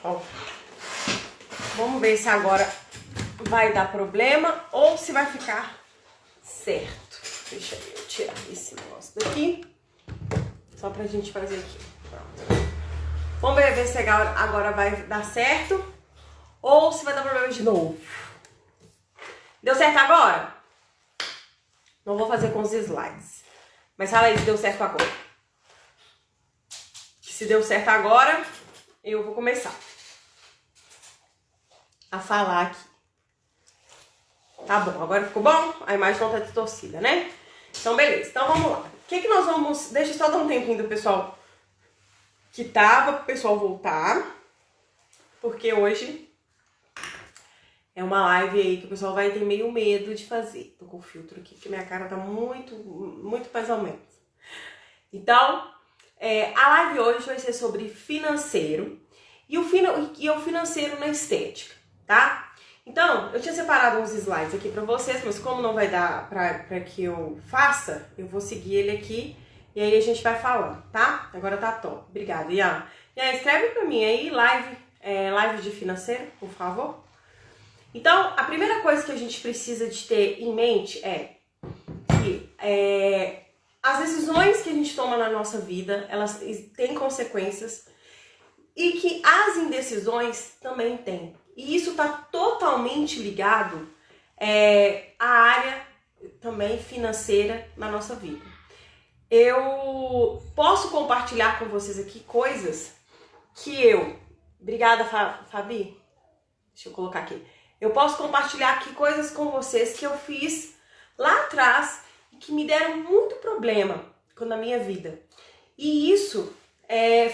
Ó. Vamos ver se agora vai dar problema ou se vai ficar certo. Deixa eu tirar esse negócio daqui. Só pra gente fazer aqui. Pronto. Vamos ver se agora vai dar certo ou se vai dar problema de novo. Deu certo agora? Não vou fazer com os slides. Mas fala aí se deu certo agora. Se deu certo agora, eu vou começar a falar aqui. Tá bom, agora ficou bom? A imagem não tá distorcida, né? Então, beleza. Então, vamos lá. O que nós vamos... Deixa eu só dar um tempinho do pessoal que tava, pro pessoal voltar. Porque hoje é uma live aí que o pessoal vai ter meio medo de fazer. Tô com o filtro aqui, porque minha cara tá muito mais ou menos. Então, a live hoje vai ser sobre financeiro e o financeiro na estética, tá? Então, eu tinha separado uns slides aqui pra vocês, mas como não vai dar pra que eu faça, eu vou seguir ele aqui e aí a gente vai falando, tá? Agora tá top. Obrigada, Ian. Ian, escreve pra mim aí, live de financeiro, por favor. Então, a primeira coisa que a gente precisa de ter em mente é que as decisões que a gente toma na nossa vida, elas têm consequências e que as indecisões também têm. E isso está totalmente ligado à área também financeira na nossa vida. Eu posso compartilhar com vocês aqui coisas que Obrigada, Fabi. Deixa eu colocar aqui. Eu posso compartilhar aqui coisas com vocês que eu fiz lá atrás e que me deram muito problema na minha vida. E isso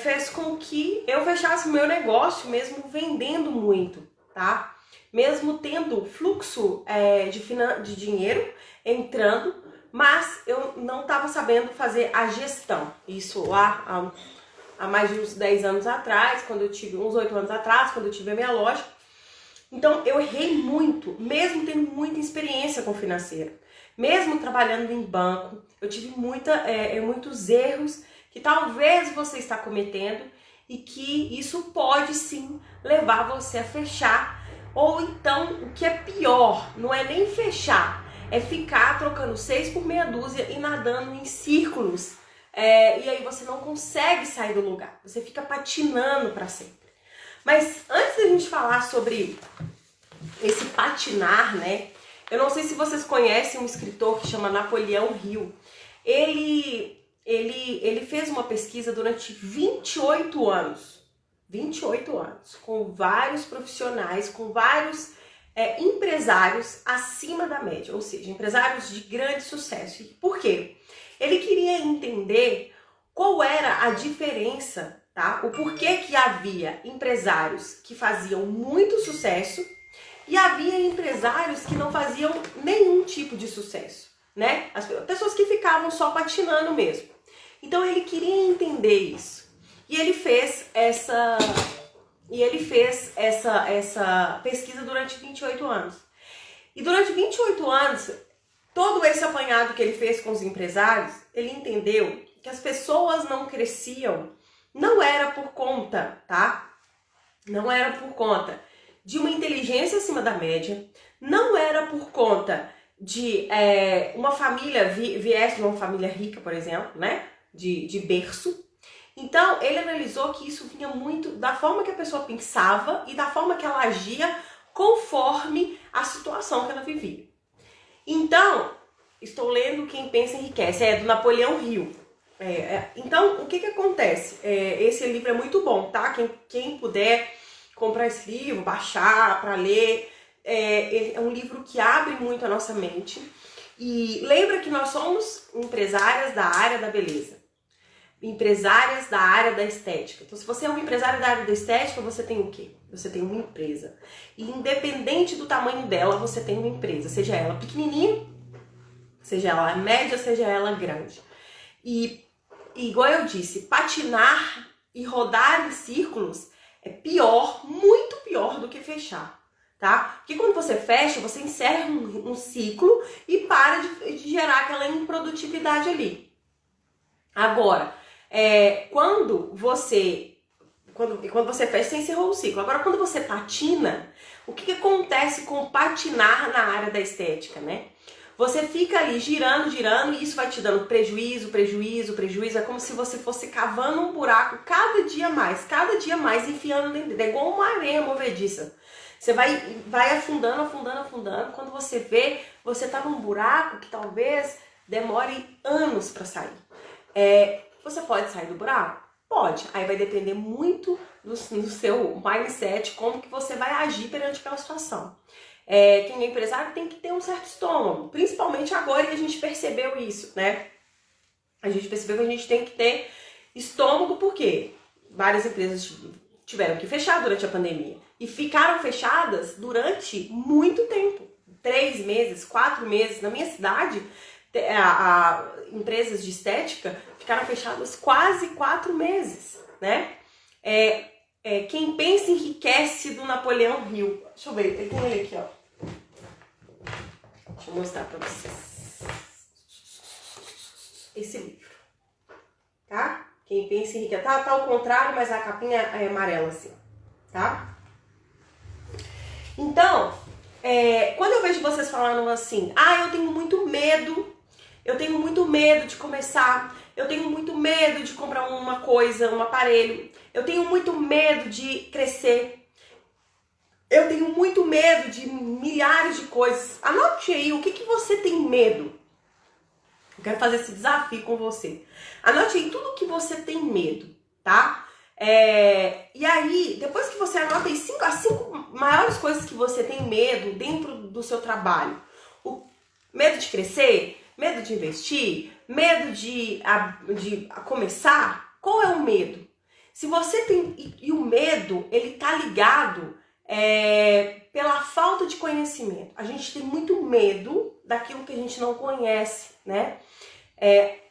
fez com que eu fechasse o meu negócio, mesmo vendendo muito, tá? Mesmo tendo fluxo de dinheiro entrando, mas eu não estava sabendo fazer a gestão. Isso lá há mais de uns 10 anos atrás, uns 8 anos atrás, quando eu tive a minha loja. Então eu errei muito, mesmo tendo muita experiência com financeiro. Mesmo trabalhando em banco, eu tive muitos erros que talvez você está cometendo e que isso pode sim levar você a fechar. Ou então, o que é pior, não é nem fechar, é ficar trocando 6 por meia dúzia e nadando em círculos. E aí você não consegue sair do lugar, você fica patinando para sempre. Mas antes da gente falar sobre esse patinar, né? Eu não sei se vocês conhecem um escritor que chama Napoleão Hill. Ele fez uma pesquisa durante 28 anos. 28 anos, com vários profissionais, com vários empresários acima da média, ou seja, empresários de grande sucesso. Por quê? Ele queria entender qual era a diferença, tá? O porquê que havia empresários que faziam muito sucesso e havia empresários que não faziam nenhum tipo de sucesso, né? As pessoas que ficavam só patinando mesmo. Então ele queria entender isso. E ele fez essa pesquisa durante 28 anos. E durante 28 anos, todo esse apanhado que ele fez com os empresários, ele entendeu que as pessoas não cresciam, não era por conta, tá? Não era por conta de uma inteligência acima da média, não era por conta de uma família viesse de uma família rica, por exemplo, né? De berço. Então, ele analisou que isso vinha muito da forma que a pessoa pensava e da forma que ela agia conforme a situação que ela vivia. Então, estou lendo Quem Pensa Enriquece, do Napoleão Hill. Então, o que acontece? Esse livro é muito bom, tá? Quem puder comprar esse livro, baixar para ler, ele é um livro que abre muito a nossa mente. E lembra que nós somos empresárias da área da beleza, empresárias da área da estética. Então, se você é um empresário da área da estética, você tem o quê? Você tem uma empresa. E independente do tamanho dela, você tem uma empresa, seja ela pequenininha, seja ela média, seja ela grande. E igual eu disse, patinar e rodar em círculos é pior, muito pior do que fechar, tá? Porque quando você fecha, você encerra um ciclo e para de gerar aquela improdutividade ali. Agora, quando quando você fecha, você encerrou o ciclo. Agora, quando você patina, o que acontece com patinar na área da estética, né? Você fica ali girando, girando, e isso vai te dando prejuízo, prejuízo, prejuízo. É como se você fosse cavando um buraco cada dia mais, enfiando dentro. É igual uma areia movediça. Você vai afundando, afundando, afundando. Quando você vê, você tá num buraco que talvez demore anos para sair. Você pode sair do buraco? Pode. Aí vai depender muito do seu mindset, como que você vai agir perante aquela situação. Quem é empresário tem que ter um certo estômago, principalmente agora que a gente percebeu isso, né? A gente percebeu que a gente tem que ter estômago porque várias empresas tiveram que fechar durante a pandemia e ficaram fechadas durante muito tempo, 3 meses, 4 meses. Na minha cidade, empresas de estética ficaram fechadas quase 4 meses, né? Quem pensa enriquece, do Napoleão Hill. Deixa eu ver, tem ele aqui, ó. Deixa eu mostrar pra vocês. Esse livro, tá? Quem pensa enriquece. Tá ao contrário, mas a capinha é amarela assim, tá? Então, quando eu vejo vocês falando assim, eu tenho muito medo de começar, eu tenho muito medo de comprar uma coisa, um aparelho, eu tenho muito medo de crescer, eu tenho muito medo de milhares de coisas. Anote aí o que você tem medo. Eu quero fazer esse desafio com você. Anote aí tudo que você tem medo, tá? E aí, depois que você anota aí as 5 maiores coisas que você tem medo dentro do seu trabalho. O medo de crescer, medo de investir, medo de começar. Qual é o medo? Se você tem... E o medo, ele tá ligado pela falta de conhecimento. A gente tem muito medo daquilo que a gente não conhece, né?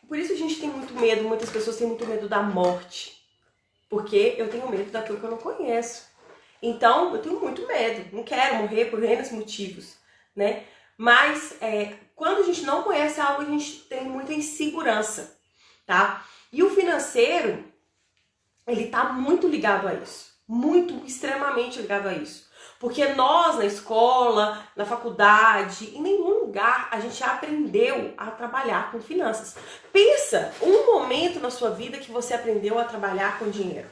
Por isso a gente tem muito medo, muitas pessoas têm muito medo da morte. Porque eu tenho medo daquilo que eu não conheço. Então, eu tenho muito medo. Não quero morrer por N motivos, né? Mas, quando a gente não conhece algo, a gente tem muita insegurança, tá? E o financeiro, ele tá muito ligado a isso. Muito, extremamente ligado a isso. Porque nós, na escola, na faculdade, em nenhum lugar a gente aprendeu a trabalhar com finanças. Pensa um momento na sua vida que você aprendeu a trabalhar com dinheiro.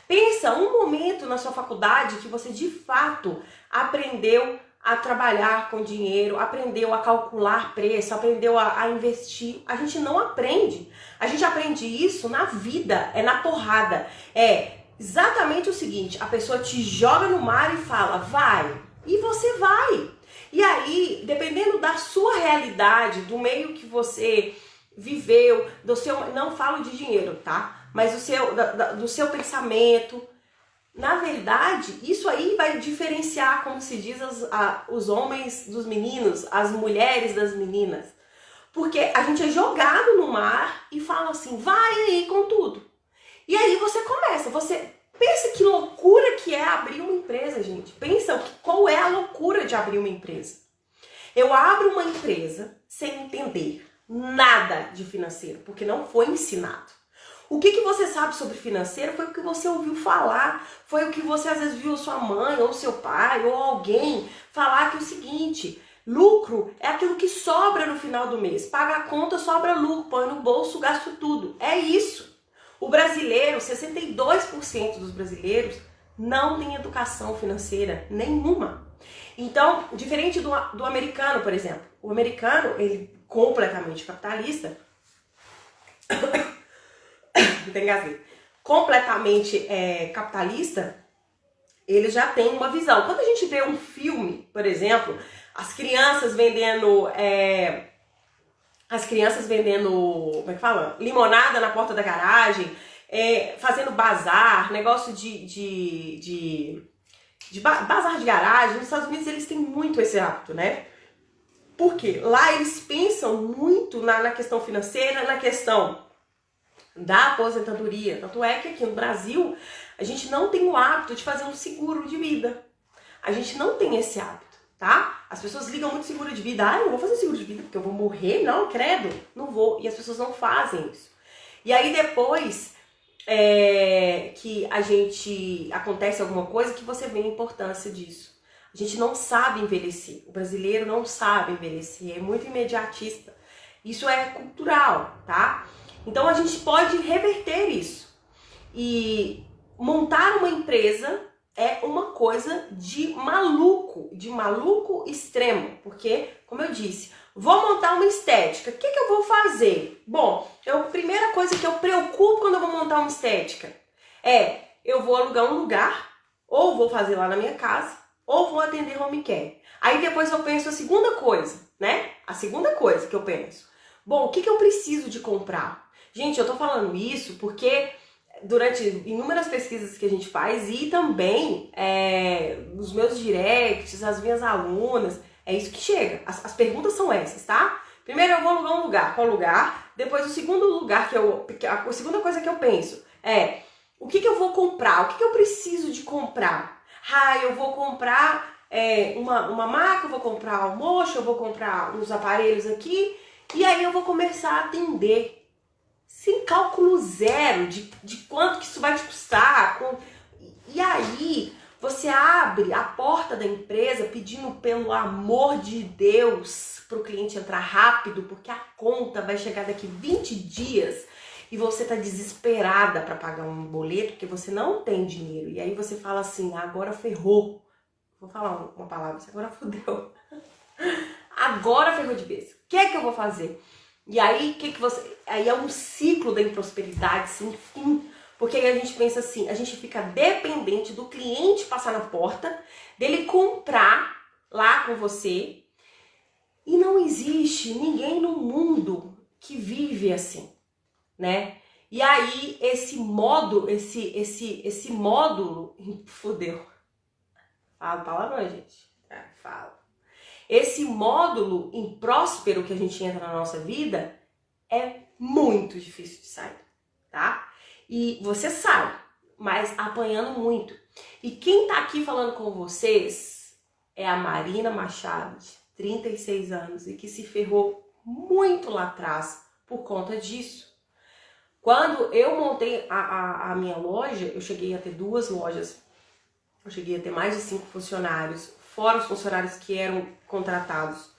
Pensa um momento na sua faculdade que você de fato aprendeu a trabalhar com dinheiro, aprendeu a calcular preço, aprendeu a investir. A gente não aprende. A gente aprende isso na vida, na porrada. Exatamente o seguinte, a pessoa te joga no mar e fala, vai, e você vai. E aí, dependendo da sua realidade, do meio que você viveu, não falo de dinheiro, tá? Mas do seu pensamento, na verdade, isso aí vai diferenciar, como se diz, os homens dos meninos, as mulheres das meninas. Porque a gente é jogado no mar e fala assim, vai aí com tudo. E aí você começa, pensa que loucura que é abrir uma empresa, gente. Pensa qual é a loucura de abrir uma empresa. Eu abro uma empresa sem entender nada de financeiro, porque não foi ensinado. O que você sabe sobre financeiro foi o que você ouviu falar, foi o que você às vezes viu sua mãe, ou seu pai, ou alguém falar que é o seguinte, lucro é aquilo que sobra no final do mês. Paga a conta, sobra lucro, põe no bolso, gasto tudo. É isso. O brasileiro, 62% dos brasileiros não tem educação financeira nenhuma. Então, diferente do americano, por exemplo. O americano, ele é completamente capitalista. Completamente capitalista, ele já tem uma visão. Quando a gente vê um filme, por exemplo, as crianças vendendo, como é que fala? Limonada na porta da garagem, fazendo bazar, negócio de bazar de garagem. Nos Estados Unidos eles têm muito esse hábito, né? Porque lá eles pensam muito na questão financeira, na questão da aposentadoria. Tanto é que aqui no Brasil a gente não tem o hábito de fazer um seguro de vida. A gente não tem esse hábito, tá? As pessoas ligam muito seguro de vida. Eu vou fazer seguro de vida porque eu vou morrer? Não, credo, não vou. E as pessoas não fazem isso. E aí depois que acontece alguma coisa que você vê a importância disso. A gente não sabe envelhecer. O brasileiro não sabe envelhecer, é muito imediatista. Isso é cultural, tá? Então a gente pode reverter isso. E montar uma empresa é uma coisa de maluco extremo. Porque, como eu disse, vou montar uma estética. O que eu vou fazer? Bom, a primeira coisa que eu preocupo quando eu vou montar uma estética eu vou alugar um lugar, ou vou fazer lá na minha casa, ou vou atender home care. Aí depois eu penso a segunda coisa, né? A segunda coisa que eu penso. Bom, o que eu preciso de comprar? Gente, eu tô falando isso porque durante inúmeras pesquisas que a gente faz e também nos meus directs, as minhas alunas, é isso que chega. As perguntas são essas, tá? Primeiro eu vou alugar um lugar. Qual lugar? Depois o segundo lugar a segunda coisa que eu penso o que eu vou comprar? O que eu preciso de comprar? Eu vou comprar uma maca, eu vou comprar almoço, eu vou comprar uns aparelhos aqui e aí eu vou começar a atender. Sem cálculo zero de quanto que isso vai te custar. E aí você abre a porta da empresa pedindo pelo amor de Deus para o cliente entrar rápido, porque a conta vai chegar daqui 20 dias e você tá desesperada para pagar um boleto porque você não tem dinheiro. E aí você fala assim, agora ferrou. Vou falar uma palavra, agora fodeu. Agora ferrou de vez. O que é que eu vou fazer? E aí, aí é um ciclo da improsperidade sem fim. Porque aí a gente pensa assim, a gente fica dependente do cliente passar na porta, dele comprar lá com você. E não existe ninguém no mundo que vive assim, né? E aí esse módulo, fodeu. Fala palavrão, gente. Fala. Esse módulo impróspero que a gente entra na nossa vida é muito difícil de sair, tá? E você sai, mas apanhando muito. E quem tá aqui falando com vocês é a Marina Machado, de 36 anos, e que se ferrou muito lá atrás por conta disso. Quando eu montei a minha loja, eu cheguei a ter 2 lojas. Eu cheguei a ter mais de 5 funcionários, fora os funcionários que eram contratados.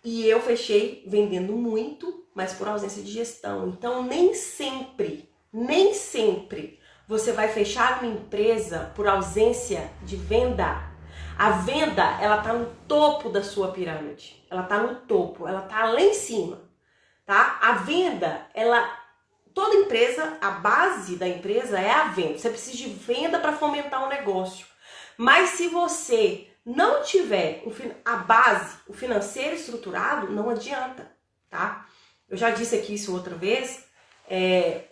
E eu fechei vendendo muito, mas por ausência de gestão. Então, nem sempre você vai fechar uma empresa por ausência de venda. A venda, ela tá no topo da sua pirâmide. Ela tá no topo, ela tá lá em cima, tá? A venda, toda empresa, a base da empresa é a venda. Você precisa de venda para fomentar um negócio. Mas se você não tiver a base, o financeiro estruturado, não adianta, tá? Eu já disse aqui isso outra vez,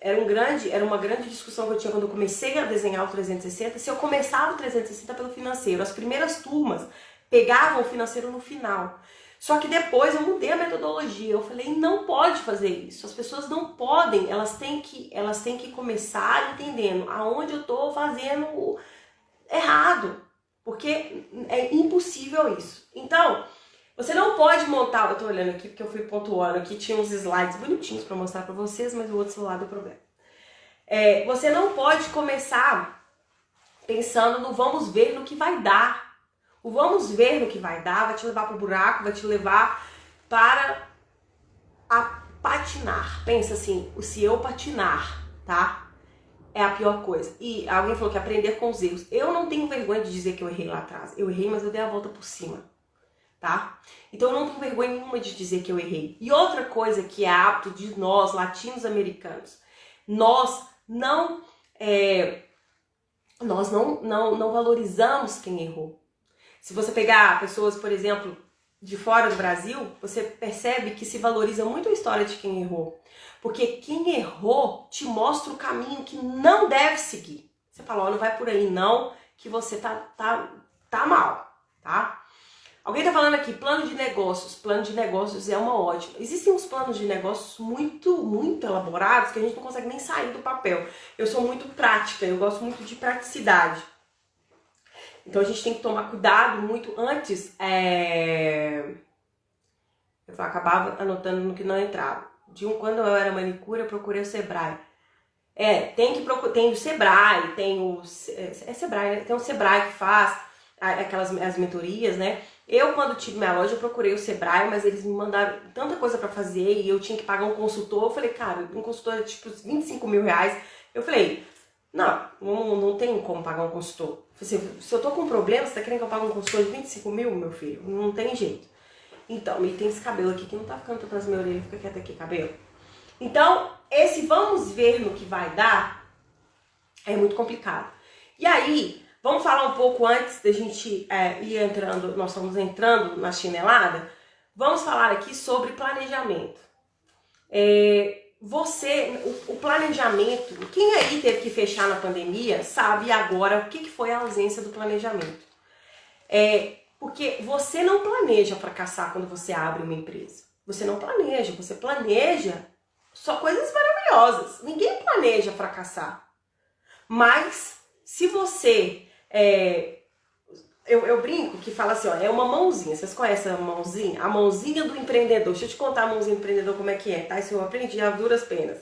era uma grande discussão que eu tinha quando eu comecei a desenhar o 360, se eu começava o 360 pelo financeiro. As primeiras turmas pegavam o financeiro no final. Só que depois eu mudei a metodologia, eu falei, não pode fazer isso, as pessoas não podem, elas têm que começar entendendo aonde eu tô fazendo errado. Porque é impossível isso. Então, você não pode montar... Eu tô olhando aqui porque eu fui pontuando aqui. Tinha uns slides bonitinhos pra mostrar pra vocês, mas o outro celular deu problema. Você não pode começar pensando no vamos ver no que vai dar. O vamos ver no que vai dar vai te levar pro buraco, vai te levar para a patinar. Pensa assim, se eu patinar, tá? É a pior coisa. E alguém falou que aprender com os erros. Eu não tenho vergonha de dizer que eu errei lá atrás. Eu errei, mas eu dei a volta por cima, tá? Então eu não tenho vergonha nenhuma de dizer que eu errei. E outra coisa que é hábito de nós, latinos-americanos, nós não valorizamos quem errou. Se você pegar pessoas, por exemplo, de fora do Brasil, você percebe que se valoriza muito a história de quem errou. Porque quem errou te mostra o caminho que não deve seguir. Você fala, ó, não vai por aí não, que você tá mal, tá? Alguém tá falando aqui, plano de negócios. Plano de negócios é uma ótima. Existem uns planos de negócios muito elaborados que a gente não consegue nem sair do papel. Eu sou muito prática, eu gosto muito de praticidade. Então a gente tem que tomar cuidado muito antes. Eu acabava anotando no que não entrava. Quando eu era manicure, eu procurei o Sebrae. Tem que procurar, tem o Sebrae, tem o Sebrae, né? Tem o Sebrae que faz as mentorias, né? Eu, quando tive minha loja, eu procurei o Sebrae, mas eles me mandaram tanta coisa pra fazer e eu tinha que pagar um consultor. Eu falei, cara, um consultor é tipo 25 mil reais. Eu falei, não tem como pagar um consultor. Se eu tô com um problema, você tá querendo que eu pague um consultor de 25 mil, meu filho? Não tem jeito. Então, e tem esse cabelo aqui que não tá ficando atrás da minha orelha, fica quieto aqui, cabelo. Então, esse vamos ver no que vai dar é muito complicado. E aí, vamos falar um pouco antes da gente ir entrando, nós estamos entrando na chinelada, vamos falar aqui sobre planejamento. O planejamento, quem aí teve que fechar na pandemia sabe agora o que foi a ausência do planejamento. Porque você não planeja fracassar quando você abre uma empresa. Você não planeja, você planeja só coisas maravilhosas. Ninguém planeja fracassar. Mas se você... Eu brinco que fala assim, ó, é uma mãozinha. Vocês conhecem a mãozinha? A mãozinha do empreendedor. Deixa eu te contar a mãozinha do empreendedor como é que é, tá? Isso eu aprendi a duras penas.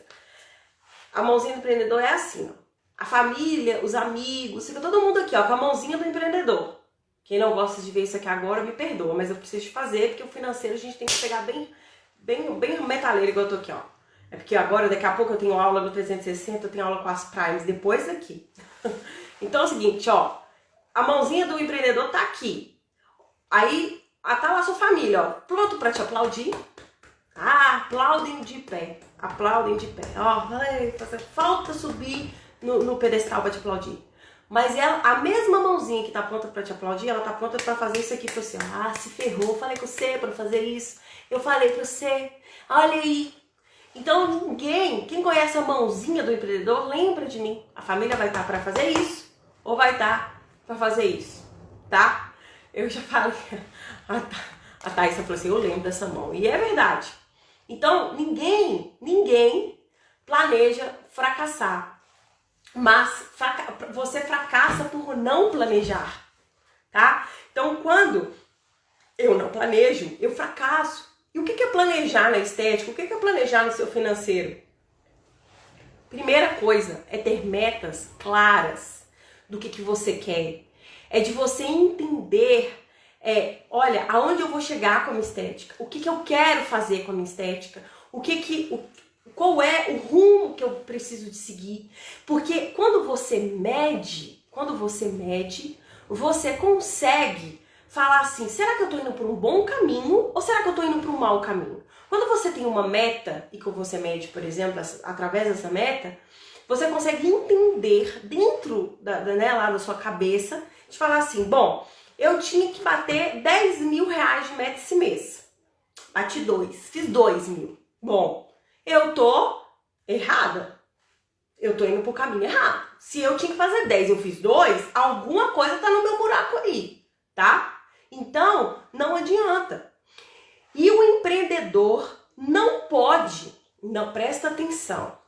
A mãozinha do empreendedor é assim, ó. A família, os amigos, fica todo mundo aqui, ó, com a mãozinha do empreendedor. Quem não gosta de ver isso aqui agora, me perdoa, mas eu preciso de fazer, porque o financeiro a gente tem que pegar bem metaleiro, igual eu tô aqui, ó. É porque agora, daqui a pouco, eu tenho aula do 360, eu tenho aula com as primes, depois daqui. Então é o seguinte, ó, a mãozinha do empreendedor tá aqui. Aí, tá lá a sua família, ó, pronto pra te aplaudir. Aplaudem de pé, aplaudem de pé. Ó, falta subir no pedestal pra te aplaudir. Mas a mesma mãozinha que tá pronta pra te aplaudir, ela tá pronta pra fazer isso aqui pra você. Se ferrou, falei com você pra fazer isso. Eu falei pra você, olha aí. Então quem conhece a mãozinha do empreendedor, lembra de mim. A família vai estar pra fazer isso, ou vai estar pra fazer isso, tá? Eu já falei, a Thaisa falou assim, eu lembro dessa mão. E é verdade. Então ninguém planeja fracassar. Mas você fracassa por não planejar, tá? Então, quando eu não planejo, eu fracasso. E o que é planejar na estética? O que é planejar no seu financeiro? Primeira coisa é ter metas claras do que você quer. É de você entender, olha, aonde eu vou chegar com a minha estética? O que eu quero fazer com a minha estética? Qual é o rumo que eu preciso de seguir? Porque quando você mede, você consegue falar assim, será que eu tô indo por um bom caminho ou será que eu tô indo por um mau caminho? Quando você tem uma meta e que você mede, por exemplo, através dessa meta, você consegue entender dentro lá da sua cabeça, de falar assim, bom, eu tinha que bater 10 mil reais de meta esse mês. Bati 2, fiz 2 mil. Bom, eu tô errada. Eu tô indo pro caminho errado. Se eu tinha que fazer 10 e eu fiz 2, alguma coisa tá no meu buraco aí, tá? Então, não adianta. E o empreendedor não pode, presta atenção,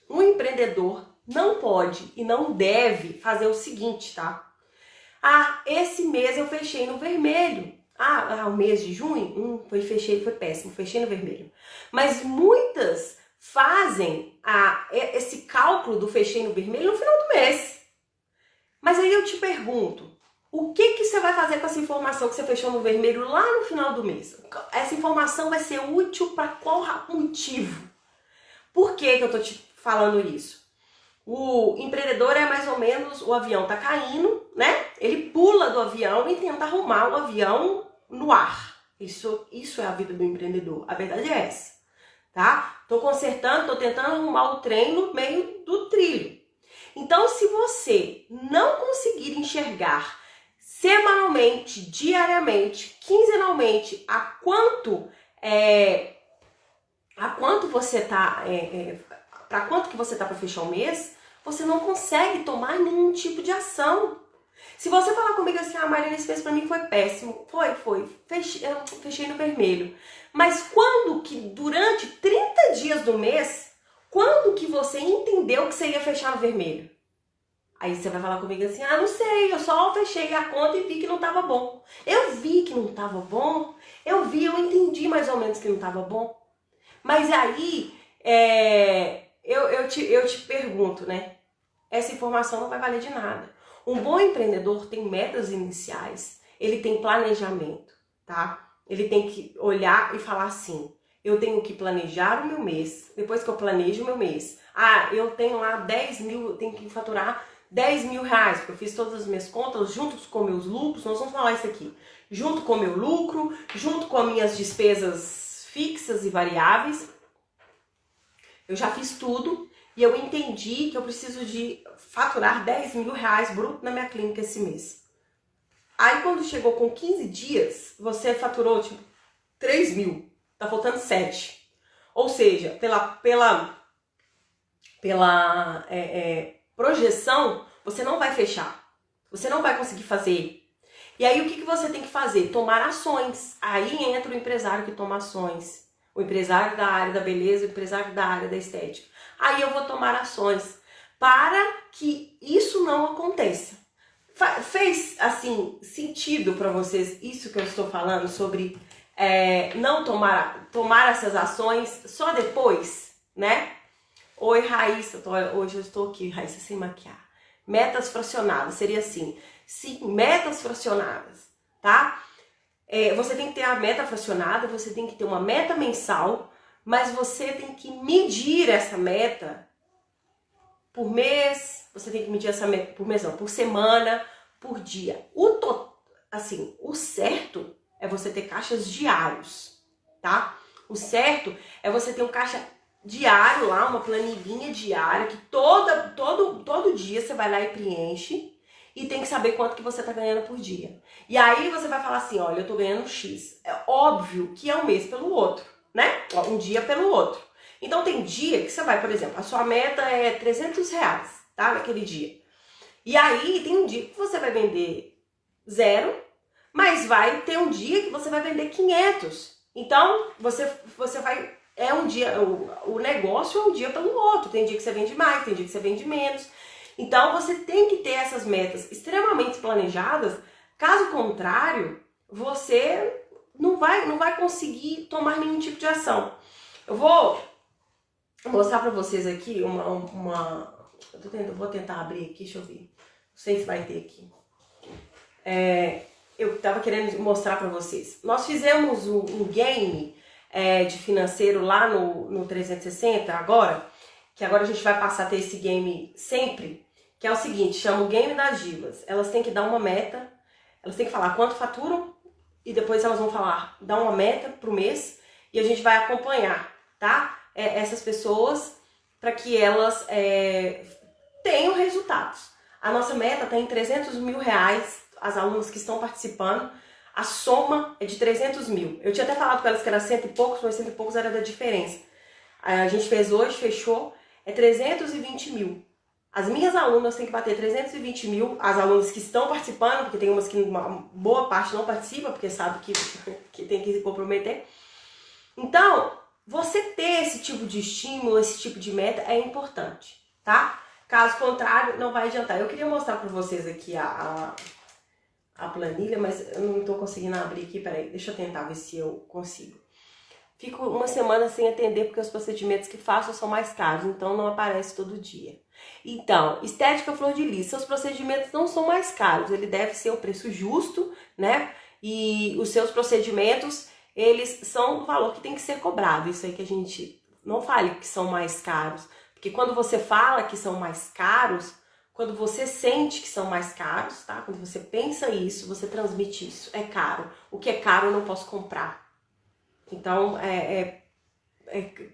o empreendedor não pode e não deve fazer o seguinte, tá? Esse mês eu fechei no vermelho. O mês de junho, foi péssimo, fechei no vermelho. Mas muitas fazem esse cálculo do fechei no vermelho no final do mês. Mas aí eu te pergunto, o que você vai fazer com essa informação que você fechou no vermelho lá no final do mês? Essa informação vai ser útil para qual motivo? Por que eu tô te falando isso? O empreendedor é mais ou menos, o avião tá caindo, né? Ele pula do avião e tenta arrumar o avião no ar. Isso é a vida do empreendedor. A verdade é essa, tá? Tô consertando, tô tentando arrumar o trem no meio do trilho. Então, se você não conseguir enxergar semanalmente, diariamente, quinzenalmente, a quanto você tá, para quanto que você tá para fechar o mês, você não consegue tomar nenhum tipo de ação. Se você falar comigo assim, Marina, esse mês pra mim foi péssimo, fechei no vermelho. Mas quando que durante 30 dias do mês, quando que você entendeu que você ia fechar no vermelho? Aí você vai falar comigo assim, não sei, eu só fechei a conta e vi que não tava bom. Eu vi que não tava bom, eu entendi mais ou menos que não tava bom. Mas aí, eu te pergunto, né? Essa informação não vai valer de nada. Um bom empreendedor tem metas iniciais, ele tem planejamento, tá? Ele tem que olhar e falar assim, eu tenho que planejar o meu mês, depois que eu planejo o meu mês, eu tenho lá 10 mil, eu tenho que faturar 10 mil reais, porque eu fiz todas as minhas contas, junto com meus lucros, nós vamos falar isso aqui, junto com o meu lucro, junto com as minhas despesas fixas e variáveis, eu já fiz tudo e eu entendi que eu preciso de faturar 10 mil reais bruto na minha clínica esse mês. Aí quando chegou com 15 dias, você faturou tipo 3 mil, tá faltando 7. Ou seja, pela projeção, você não vai fechar. Você não vai conseguir fazer. E aí o que você tem que fazer? Tomar ações. Aí entra o empresário que toma ações. O empresário da área da beleza, o empresário da área da estética. Aí eu vou tomar ações para que isso não aconteça. Fez, assim, sentido para vocês isso que eu estou falando sobre não tomar essas ações só depois, né? Oi, Raíssa, hoje eu estou aqui, Raíssa, sem maquiar. Metas fracionadas, seria assim, sim, metas fracionadas, tá? Você tem que ter a meta fracionada, você tem que ter uma meta mensal, mas você tem que medir essa meta por mês, você tem que medir essa meta por mês, não, por semana, por dia. O certo é você ter caixas diários, tá? O certo é você ter um caixa diário lá, uma planilhinha diária, que todo dia você vai lá e preenche, e tem que saber quanto que você tá ganhando por dia. E aí você vai falar assim, olha, eu tô ganhando X. É óbvio que é um mês pelo outro, né? Um dia pelo outro. Então tem dia que você vai, por exemplo, a sua meta é 300 reais, tá? Naquele dia. E aí tem um dia que você vai vender 0, mas vai ter um dia que você vai vender 500. Então você vai... um dia, o negócio é um dia pelo outro. Tem dia que você vende mais, tem dia que você vende menos. Então você tem que ter essas metas extremamente planejadas. Caso contrário, você não vai conseguir tomar nenhum tipo de ação. Eu vou mostrar pra vocês aqui vou tentar abrir aqui, deixa eu ver. Não sei se vai ter aqui. Eu tava querendo mostrar pra vocês. Nós fizemos um game de financeiro lá no 360 agora, que agora a gente vai passar a ter esse game sempre, que é o seguinte, chama o Game das Divas. Elas têm que dar uma meta, elas têm que falar quanto faturam, e depois elas vão dar uma meta pro mês, e a gente vai acompanhar, tá? Essas pessoas, para que elas tenham resultados. A nossa meta tá em 300 mil reais, as alunas que estão participando, a soma é de 300 mil. Eu tinha até falado com elas que era 100 e poucos, mas 100 e poucos era da diferença. A gente fez hoje, fechou, é 320 mil. As minhas alunas têm que bater 320 mil, as alunas que estão participando, porque tem umas que uma boa parte não participa, porque sabe que tem que se comprometer. Então, você ter esse tipo de estímulo, esse tipo de meta é importante, tá? Caso contrário, não vai adiantar. Eu queria mostrar para vocês aqui a planilha, mas eu não tô conseguindo abrir aqui, peraí, deixa eu tentar ver se eu consigo. Fico uma semana sem atender porque os procedimentos que faço são mais caros, então não aparece todo dia. Então, estética flor de lis, seus procedimentos não são mais caros, ele deve ser o preço justo, né? E os seus procedimentos, eles são o valor que tem que ser cobrado. Isso aí que a gente não fale que são mais caros, porque quando você fala que são mais caros, quando você sente que são mais caros, tá? Quando você pensa isso, você transmite isso. É caro. O que é caro eu não posso comprar. Então,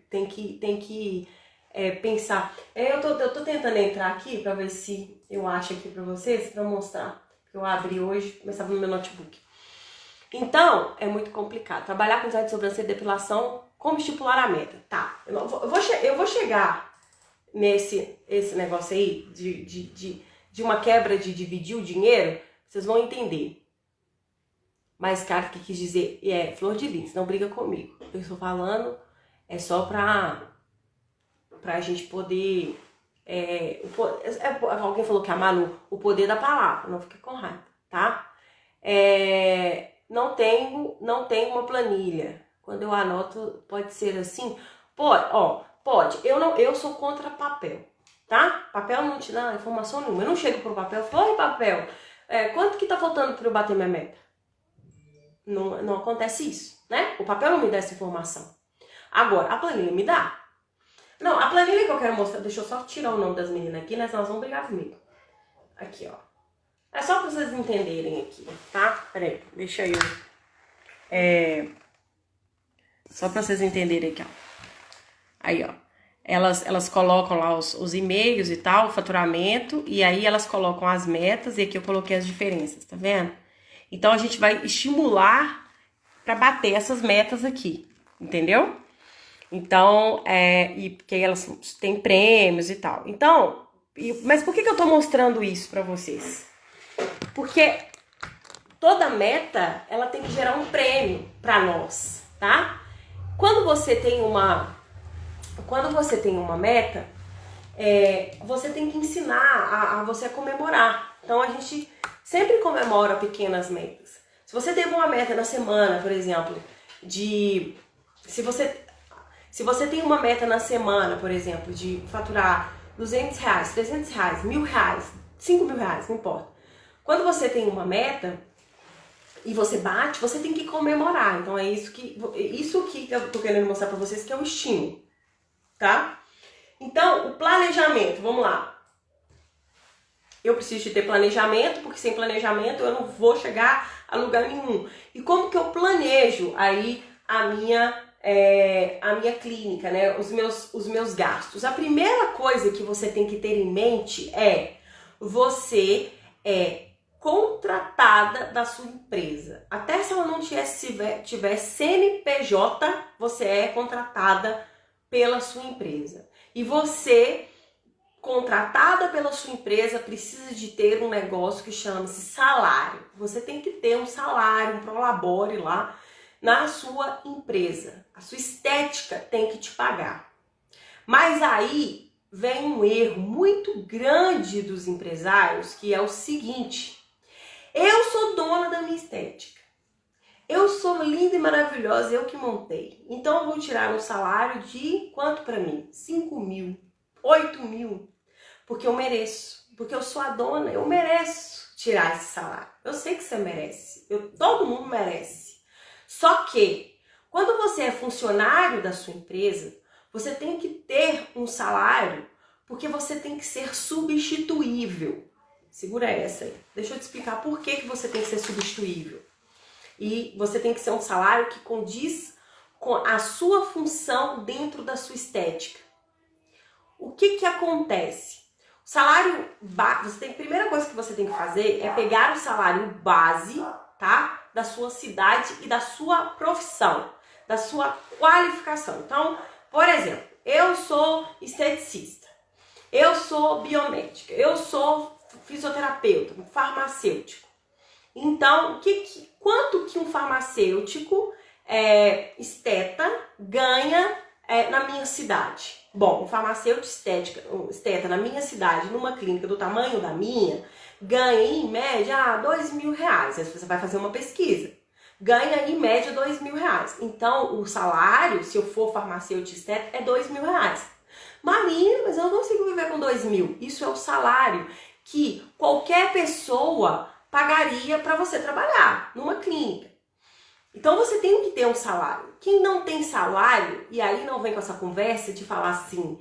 tem que pensar. Eu tô tentando entrar aqui pra ver se eu acho aqui pra vocês, pra mostrar. Eu abri hoje, mas estava no meu notebook. Então, é muito complicado. Trabalhar com design de sobrancelha e depilação, como estipular a meta? Tá, eu vou chegar esse negócio aí de uma quebra de dividir o dinheiro, vocês vão entender. Mais caro que quis dizer flor de lis, não briga comigo. Eu estou falando, é só pra gente poder... alguém falou que a Manu, o poder da palavra, não fique com raiva, tá? Não tenho uma planilha. Quando eu anoto, pode ser assim. Pô, ó, Pode. Eu sou contra papel, tá? Papel não te dá informação nenhuma. Eu não chego pro papel e falo, oi, papel, quanto que tá faltando pra eu bater minha meta? Não acontece isso, né? O papel não me dá essa informação. Agora, a planilha me dá. Não, a planilha que eu quero mostrar, deixa eu só tirar o nome das meninas aqui, né? Senão elas vão brigar comigo. Aqui, ó. É só pra vocês entenderem aqui, tá? Peraí, deixa eu... Só pra vocês entenderem aqui, ó. Aí, ó. Elas colocam lá os e-mails e tal, o faturamento, e aí elas colocam as metas, e aqui eu coloquei as diferenças, tá vendo? Então, a gente vai estimular pra bater essas metas aqui, entendeu? Então, e porque elas têm prêmios e tal. Então, mas por que eu tô mostrando isso pra vocês? Porque toda meta, ela tem que gerar um prêmio pra nós, tá? Quando você tem uma meta, você tem que ensinar a você a comemorar. Então, a gente sempre comemora pequenas metas. Se você teve uma meta na semana, por exemplo, se você tem uma meta na semana, por exemplo, de faturar R$200, R$300, R$1.000, R$5.000, não importa. Quando você tem uma meta e você bate, você tem que comemorar. Então é isso que eu tô querendo mostrar pra vocês, que é o estímulo, tá? Então, o planejamento, vamos lá. Eu preciso de ter planejamento, porque sem planejamento eu não vou chegar a lugar nenhum. E como que eu planejo aí a minha clínica, né? Os meus gastos. A primeira coisa que você tem que ter em mente você é contratada da sua empresa. Até se ela não tiver CNPJ, você é contratada pela sua empresa. E você, contratada pela sua empresa, precisa de ter um negócio que chama-se salário. Você tem que ter um salário, um prolabore lá na sua empresa. A sua estética tem que te pagar. Mas aí vem um erro muito grande dos empresários, que é o seguinte: eu sou dona da minha estética. Eu sou linda e maravilhosa, eu que montei. Então eu vou tirar um salário de quanto para mim? 5.000, 8.000. Porque eu mereço. Porque eu sou a dona, eu mereço tirar esse salário. Eu sei que você merece. Todo mundo merece. Só que, quando você é funcionário da sua empresa, você tem que ter um salário, porque você tem que ser substituível. Segura essa aí. Deixa eu te explicar por que você tem que ser substituível. E você tem que ser um salário que condiz com a sua função dentro da sua estética. O que acontece? O salário base, a primeira coisa que você tem que fazer é pegar o salário base, tá? Da sua cidade e da sua profissão, da sua qualificação. Então, por exemplo, eu sou esteticista, eu sou biomédica, eu sou fisioterapeuta, farmacêutico. Então, quanto que um farmacêutico esteta ganha na minha cidade? Bom, um farmacêutico esteta na minha cidade, numa clínica do tamanho da minha, ganha em média R$2.000. Aí você vai fazer uma pesquisa. Ganha em média R$2.000. Então, o salário, se eu for farmacêutico esteta, é R$2.000. Marina, mas eu não consigo viver com 2.000. Isso é o salário que qualquer pessoa pagaria para você trabalhar numa clínica. Então você tem que ter um salário. Quem não tem salário, e aí não vem com essa conversa de falar assim,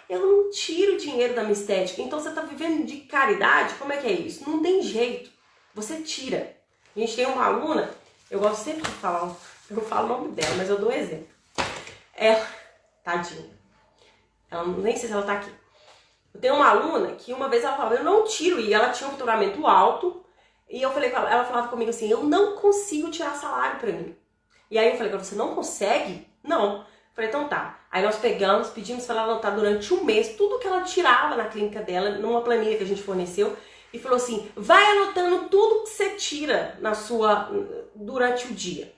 eu não tiro dinheiro da minha estética, então você tá vivendo de caridade? Como é que é isso? Não tem jeito. Você tira. A gente tem uma aluna, eu gosto sempre de falar, eu não falo o nome dela, mas eu dou exemplo. Ela, tadinha, ela nem sei se ela tá aqui. Eu tenho uma aluna que uma vez ela falava, eu não tiro, e ela tinha um faturamento alto, e eu falei, ela falava comigo assim, eu não consigo tirar salário pra mim. E aí eu falei, você não consegue? Não. Eu falei, então tá. Aí nós pedimos pra ela anotar durante um mês tudo que ela tirava na clínica dela, numa planilha que a gente forneceu, e falou assim, vai anotando tudo que você tira durante o dia.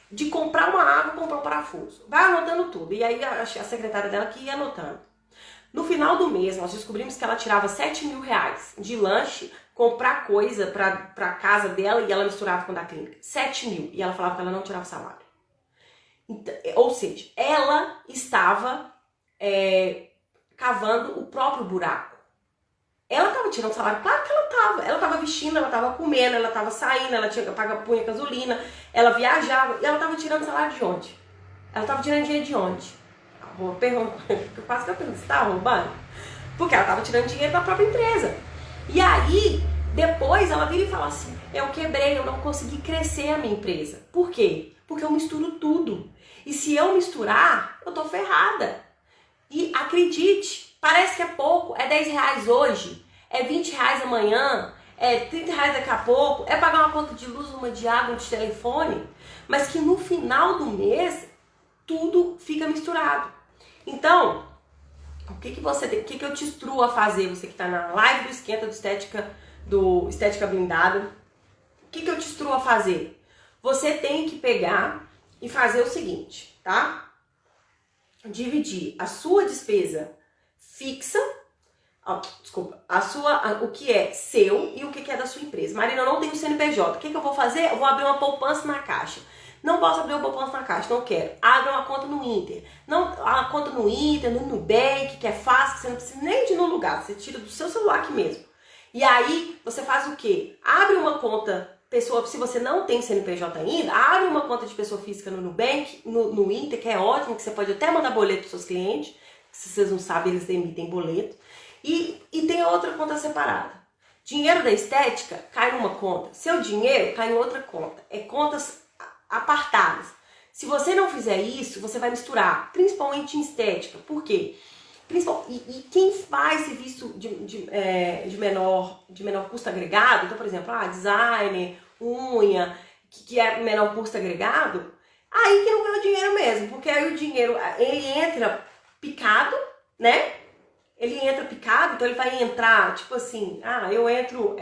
De comprar uma água, comprar um parafuso. Vai anotando tudo. E aí a secretária dela que ia anotando. No final do mês, nós descobrimos que ela tirava R$7.000 de lanche, comprar coisa pra casa dela, e ela misturava com a da clínica. 7.000. E ela falava que ela não tirava salário. Então, ou seja, ela estava cavando o próprio buraco. Ela tava tirando salário? Claro que ela tava. Ela tava vestindo, ela tava comendo, ela tava saindo, ela tinha que pagar punha gasolina, ela viajava. E ela tava tirando salário de onde? Ela tava tirando dinheiro de onde? Quase que eu pergunto, você tá roubando? Porque ela tava tirando dinheiro da própria empresa. E aí, depois ela vira e fala assim, eu quebrei, eu não consegui crescer a minha empresa. Por quê? Porque eu misturo tudo. E se eu misturar, eu tô ferrada. E acredite, parece que é pouco, é 10 reais hoje, é 20 reais amanhã, é 30 reais daqui a pouco, é pagar uma conta de luz, uma de água, de telefone, mas que no final do mês tudo fica misturado. Então, o que eu te instruo a fazer, você que está na live do Esquenta do Estética Blindado, o que eu te instruo a fazer? Você tem que pegar e fazer o seguinte, tá? Dividir a sua despesa fixa, o que é seu e o que é da sua empresa. Marina, eu não tenho CNPJ. O que eu vou fazer? Eu vou abrir uma poupança na Caixa. Não posso abrir uma poupança na Caixa, não quero. Abre uma conta no Inter. Não, a conta no Inter, no Nubank, que é fácil, que você não precisa nem de ir no lugar. Você tira do seu celular aqui mesmo. E aí, você faz o quê? Abre uma conta pessoa, se você não tem CNPJ ainda, abre uma conta de pessoa física no Nubank, no Inter, que é ótimo, que você pode até mandar boleto para seus clientes. Se vocês não sabem, eles emitem boleto. E tem outra conta separada. Dinheiro da estética cai numa conta. Seu dinheiro cai em outra conta. É contas apartadas. Se você não fizer isso, você vai misturar, principalmente em estética. Por quê? E quem faz serviço de menor custo agregado, então, por exemplo, designer, unha, que é menor custo agregado, aí que não ganha dinheiro mesmo, porque aí o dinheiro, ele entra picado, né? Ele entra picado, então ele vai entrar, tipo assim, eu entro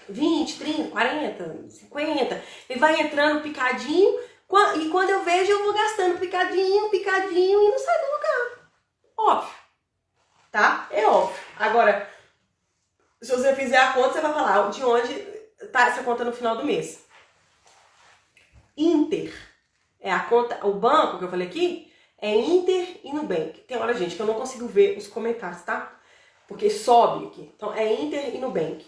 20, 30, 40, 50, ele vai entrando picadinho, e quando eu vejo eu vou gastando picadinho, e não sai do lugar. Óbvio, tá? É óbvio. Agora, se você fizer a conta, você vai falar de onde tá essa conta no final do mês. Inter é a conta, o banco que eu falei aqui, é Inter e Nubank. Tem hora, gente, que eu não consigo ver os comentários, tá? Porque sobe aqui. Então, é Inter e Nubank.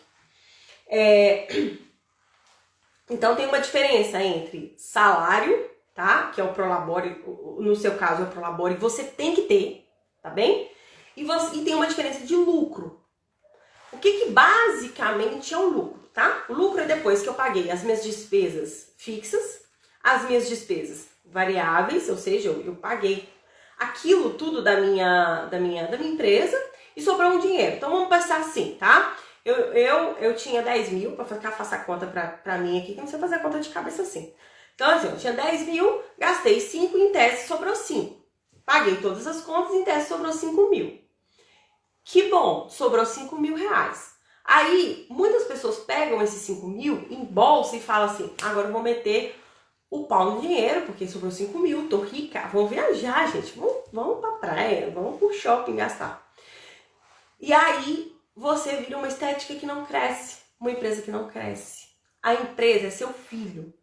Então, tem uma diferença entre salário, tá? Que é o Prolabore, no seu caso é o Prolabore, você tem que ter, tá bem? E tem uma diferença de lucro. O que basicamente é o lucro, tá? O lucro é depois que eu paguei as minhas despesas fixas, as minhas despesas variáveis, ou seja, eu paguei aquilo tudo da minha empresa e sobrou um dinheiro. Então vamos passar assim, tá? Eu tinha 10 mil, para ficar, faça a conta pra mim aqui, que não sei fazer a conta de cabeça assim. Então assim, eu tinha 10 mil, gastei 5, em tese sobrou 5. Paguei todas as contas, em tese sobrou 5 mil. Que bom, sobrou 5 mil reais. Aí, muitas pessoas pegam esses 5 mil em bolsa e falam assim, agora eu vou meter o pau no dinheiro, porque sobrou 5 mil, tô rica, vamos viajar, gente, vamos pra praia, vamos pro shopping gastar. E aí, você vira uma estética que não cresce, uma empresa que não cresce. A empresa é seu filhinho,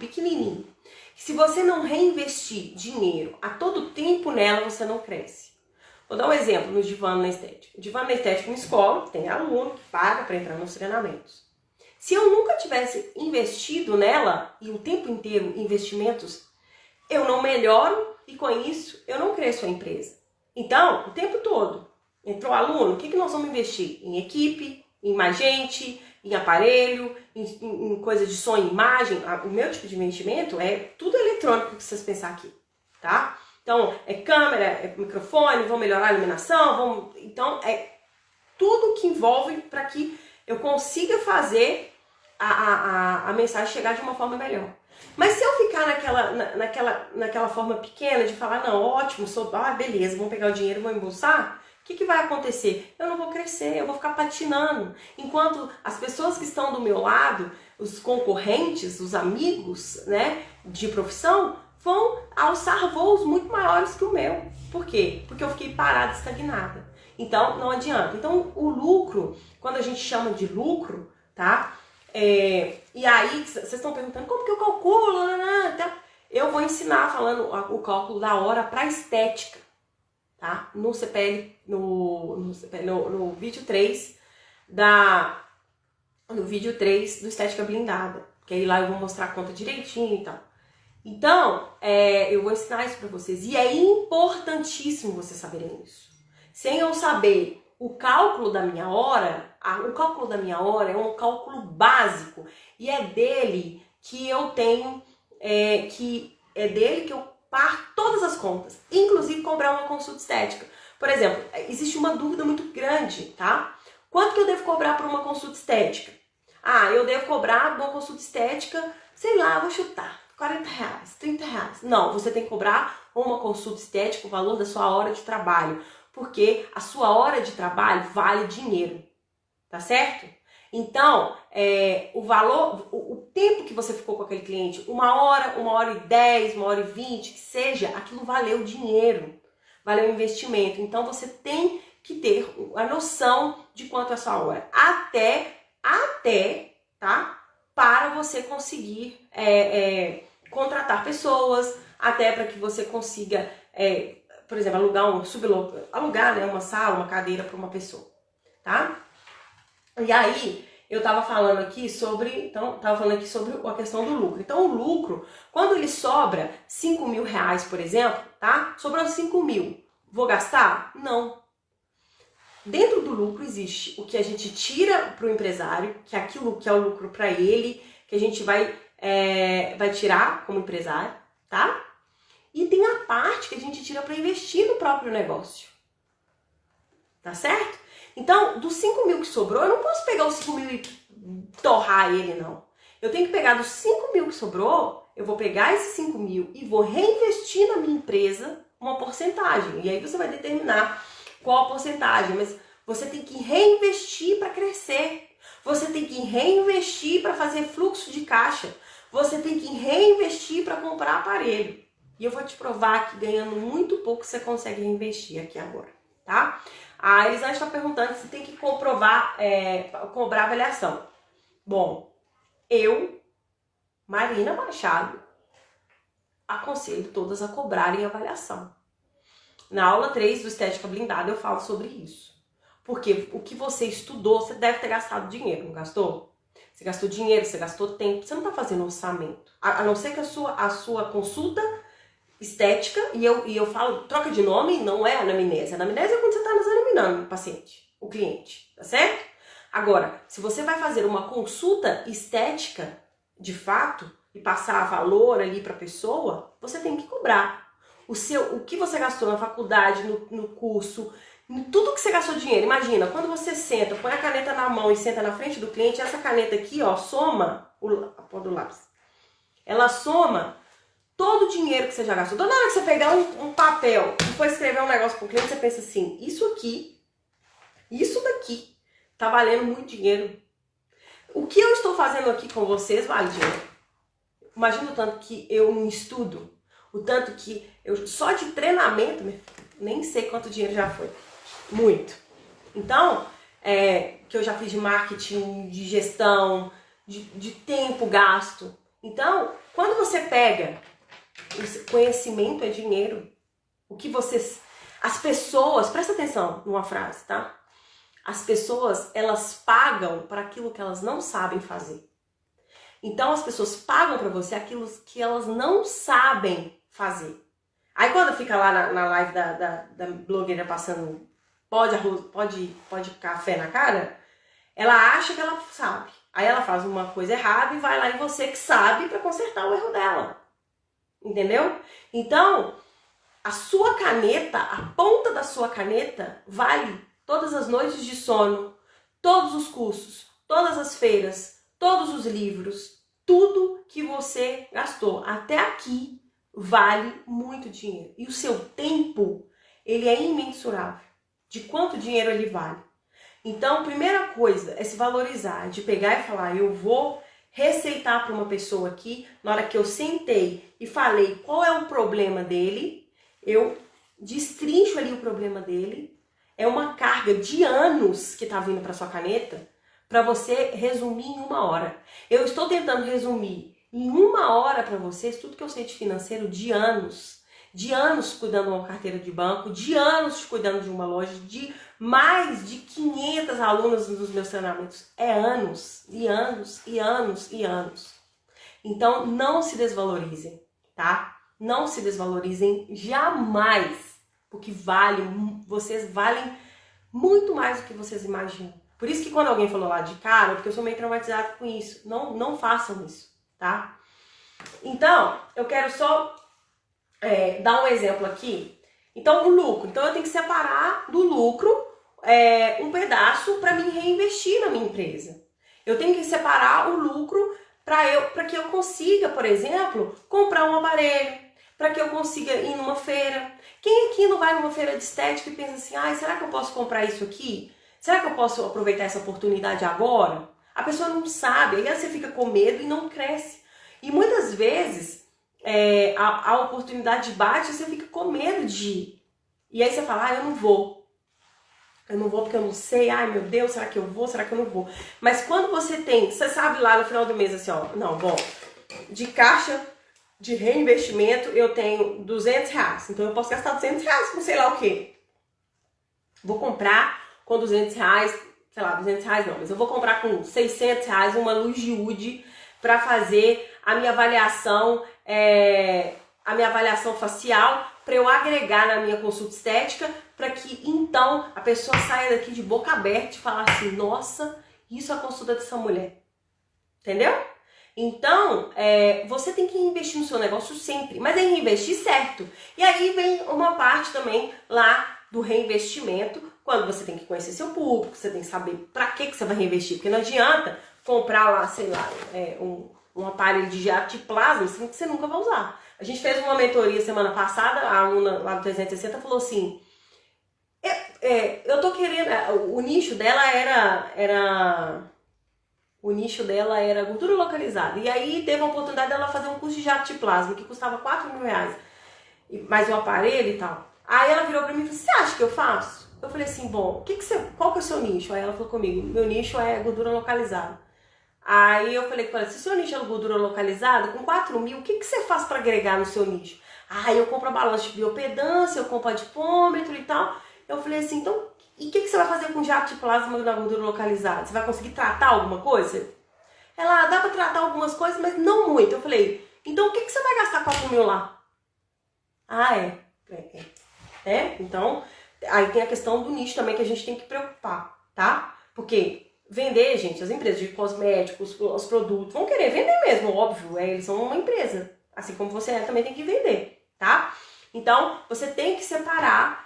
pequenininho. Se você não reinvestir dinheiro a todo tempo nela, você não cresce. Vou dar um exemplo no Divano na Estética. O Divano na Estética é uma escola, tem aluno que paga para entrar nos treinamentos. Se eu nunca tivesse investido nela, e o tempo inteiro investimentos, eu não melhoro e com isso eu não cresço a empresa. Então, o tempo todo, entrou aluno, o que nós vamos investir? Em equipe, em mais gente, em aparelho, em coisa de som e imagem. O meu tipo de investimento é tudo eletrônico que vocês pensar aqui, tá? Então, é câmera, é microfone, vão melhorar a iluminação, então é tudo que envolve para que eu consiga fazer a mensagem chegar de uma forma melhor. Mas se eu ficar naquela forma pequena de falar, não, ótimo, beleza, vamos pegar o dinheiro e vou embolsar, o que vai acontecer? Eu não vou crescer, eu vou ficar patinando. Enquanto as pessoas que estão do meu lado, os concorrentes, os amigos, né, de profissão, vão alçar voos muito maiores que o meu. Por quê? Porque eu fiquei parada, estagnada. Então, não adianta. Então, o lucro, quando a gente chama de lucro, tá? E aí, vocês estão perguntando, como que eu calculo? Eu vou ensinar falando o cálculo da hora para estética. tá? No CPL, no vídeo 3 no vídeo 3 do Estética Blindada, que aí lá eu vou mostrar a conta direitinho e tal. Então, eu vou ensinar isso pra vocês, e é importantíssimo vocês saberem isso. Sem eu saber o cálculo da minha hora, o cálculo da minha hora é um cálculo básico, e é dele que eu tenho, que eu parto todas as contas, inclusive cobrar uma consulta estética. Por exemplo, existe uma dúvida muito grande, tá? Quanto que eu devo cobrar por uma consulta estética? Eu devo cobrar uma consulta estética, sei lá, vou chutar, R$40, R$30. Não, você tem que cobrar uma consulta estética o valor da sua hora de trabalho, porque a sua hora de trabalho vale dinheiro, tá certo? Então, o valor, o tempo que você ficou com aquele cliente, 1h10, 1h20, que seja, aquilo valeu dinheiro, valeu investimento. Então, você tem que ter a noção de quanto é a sua hora, até, tá? Para você conseguir contratar pessoas, até para que você consiga, por exemplo, alugar, né, uma sala, uma cadeira para uma pessoa, tá? E aí, eu tava falando aqui sobre a questão do lucro. Então, o lucro, quando ele sobra R$5.000, por exemplo, tá? Sobrou 5.000. Vou gastar? Não. Dentro do lucro existe o que a gente tira para o empresário, que é aquilo que é o lucro para ele, que a gente vai tirar como empresário, tá? E tem a parte que a gente tira para investir no próprio negócio. Tá certo? Então, dos 5.000 que sobrou, eu não posso pegar os 5.000 e torrar ele, não. Eu tenho que pegar dos 5.000 que sobrou, eu vou pegar esses 5.000 e vou reinvestir na minha empresa uma porcentagem. E aí você vai determinar qual a porcentagem, mas você tem que reinvestir para crescer. Você tem que reinvestir para fazer fluxo de caixa. Você tem que reinvestir para comprar aparelho. E eu vou te provar que ganhando muito pouco você consegue reinvestir aqui agora, tá? A Elisângela está perguntando se tem que cobrar avaliação. Bom, eu, Marina Machado, aconselho todas a cobrarem avaliação. Na aula 3 do Estética Blindada eu falo sobre isso. Porque o que você estudou, você deve ter gastado dinheiro, não gastou? Você gastou dinheiro, você gastou tempo, você não está fazendo orçamento. A não ser que a sua consulta estética, e eu falo, troca de nome, não é anamnese. Anamnese é quando você está examinando o paciente, o cliente, tá certo? Agora, se você vai fazer uma consulta estética, de fato, e passar valor ali para a pessoa, você tem que cobrar. O que você gastou na faculdade, no curso, em tudo que você gastou dinheiro. Imagina, quando você senta, põe a caneta na mão e senta na frente do cliente, essa caneta aqui, ó, soma, a pó do lápis, ela soma todo o dinheiro que você já gastou. Toda hora que você pegar um papel e for escrever um negócio pro cliente, você pensa assim, isso daqui, tá valendo muito dinheiro. O que eu estou fazendo aqui com vocês vale dinheiro. Imagina o tanto que eu me estudo, o tanto que eu, só de treinamento, nem sei quanto dinheiro já foi. Muito. Então, que eu já fiz de marketing, de gestão, de tempo gasto. Então, quando você pega, conhecimento é dinheiro. As pessoas, presta atenção numa frase, tá? As pessoas, elas pagam para aquilo que elas não sabem fazer. Então, as pessoas pagam para você aquilo que elas não sabem fazer. Aí, quando fica lá na live da blogueira passando pó de café na cara, ela acha que ela sabe. Aí ela faz uma coisa errada e vai lá em você que sabe para consertar o erro dela. Entendeu? Então, a sua caneta, a ponta da sua caneta, vale todas as noites de sono, todos os cursos, todas as feiras, todos os livros, tudo que você gastou até aqui vale muito dinheiro. E o seu tempo, ele é imensurável de quanto dinheiro ele vale. Então, primeira coisa é se valorizar, de pegar e falar, eu vou receitar para uma pessoa aqui, na hora que eu sentei e falei qual é o problema dele, eu destrincho ali o problema dele, é uma carga de anos que está vindo para sua caneta, para você resumir em 1 hora. Eu estou tentando resumir em 1 hora para vocês tudo que eu sei de financeiro de anos. de anos cuidando de uma carteira de banco, de anos cuidando de uma loja, de mais de 500 alunos nos meus treinamentos. É anos, e anos, e anos, e anos. Então, não se desvalorizem, tá? Não se desvalorizem jamais, porque vocês valem muito mais do que vocês imaginam. Por isso que quando alguém falou lá de cara, porque eu sou meio traumatizada com isso, não façam isso, tá? Então, eu quero só dar um exemplo aqui. Então, o lucro. Então, eu tenho que separar do lucro um pedaço para mim reinvestir na minha empresa. Eu tenho que separar o lucro para que eu consiga, por exemplo, comprar um aparelho, para que eu consiga ir numa feira. Quem aqui não vai numa feira de estética e pensa assim, será que eu posso comprar isso aqui? Será que eu posso aproveitar essa oportunidade agora? A pessoa não sabe, aí você fica com medo e não cresce. E muitas vezes a oportunidade bate e você fica com medo de ir. E aí você fala, eu não vou. Eu não vou porque eu não sei, meu Deus, será que eu vou, será que eu não vou? Mas quando você sabe lá no final do mês assim, de caixa de reinvestimento eu tenho R$200, então eu posso gastar R$200 com sei lá o quê. Vou comprar com R$200, sei lá, R$200 não, mas eu vou comprar com R$600 uma luz de UD para fazer a minha avaliação facial, para eu agregar na minha consulta estética, para que então a pessoa saia daqui de boca aberta e falar assim, nossa, isso é a consulta dessa mulher. Entendeu? Então, você tem que investir no seu negócio sempre, mas é investir certo. E aí vem uma parte também lá do reinvestimento, quando você tem que conhecer seu público, você tem que saber para que você vai reinvestir, porque não adianta comprar lá, sei lá, um aparelho de jato de plasma, que você nunca vai usar. A gente fez uma mentoria semana passada, a aluna lá do 360 falou assim, eu tô querendo, o nicho dela era gordura localizada. E aí teve a oportunidade dela fazer um curso de jato de plasma, que custava R$4.000, mais o aparelho e tal. Aí ela virou pra mim e falou, você acha que eu faço? Eu falei assim, bom, qual que é o seu nicho? Aí ela falou comigo, meu nicho é gordura localizada. Aí eu falei com ela, se o seu nicho é gordura localizada, com 4 mil, o que você faz para agregar no seu nicho? Eu compro a balança de biopedância, eu compro adipômetro e tal. Eu falei assim, então, e o que você vai fazer com jato de plasma na gordura localizada? Você vai conseguir tratar alguma coisa? Ela, dá para tratar algumas coisas, mas não muito. Eu falei, então o que você vai gastar 4 mil lá? Então, aí tem a questão do nicho também que a gente tem que preocupar, tá? Porque vender, gente, as empresas de cosméticos, os produtos, vão querer vender mesmo, óbvio, eles são uma empresa. Assim como você também tem que vender, tá? Então, você tem que separar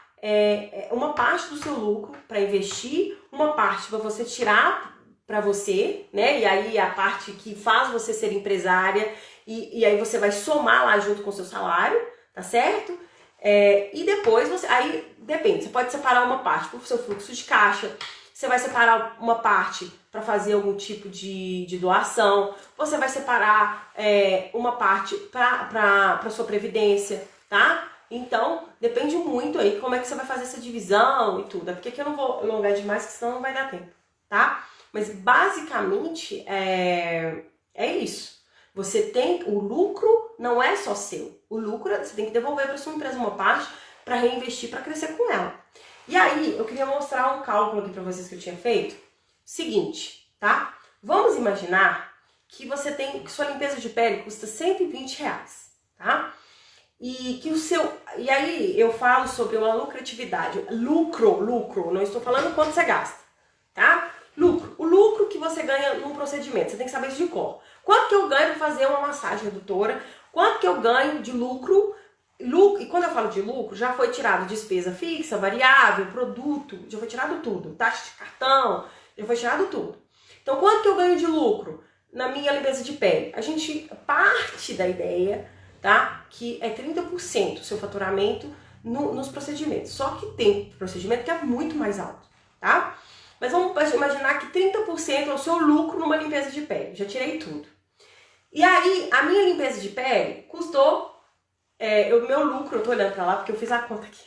uma parte do seu lucro para investir, uma parte para você tirar para você, né? E aí a parte que faz você ser empresária, e aí você vai somar lá junto com o seu salário, tá certo? E depois aí depende, você pode separar uma parte para o seu fluxo de caixa, você vai separar uma parte para fazer algum tipo de doação, você vai separar uma parte para sua previdência, tá? Então, depende muito aí como é que você vai fazer essa divisão e tudo. É porque aqui eu não vou alongar demais, porque senão não vai dar tempo, tá? Mas basicamente é isso. Você tem, o lucro não é só seu. O lucro você tem que devolver para sua empresa uma parte para reinvestir, para crescer com ela. E aí, eu queria mostrar um cálculo aqui para vocês que eu tinha feito. Seguinte, tá? Vamos imaginar que que sua limpeza de pele custa R$120, tá? E aí eu falo sobre uma lucratividade. Lucro, não estou falando quanto você gasta, tá? O lucro que você ganha num procedimento, você tem que saber isso de cor. Quanto que eu ganho para fazer uma massagem redutora? Quanto que eu ganho de lucro? E quando eu falo de lucro, já foi tirado despesa fixa, variável, produto, já foi tirado tudo. Taxa de cartão, já foi tirado tudo. Então, quanto que eu ganho de lucro na minha limpeza de pele? A gente parte da ideia, tá? Que é 30% o seu faturamento nos procedimentos. Só que tem procedimento que é muito mais alto, tá? Mas vamos imaginar que 30% é o seu lucro numa limpeza de pele. Já tirei tudo. E aí, a minha limpeza de pele custou... o meu lucro, eu tô olhando pra lá porque eu fiz a conta aqui.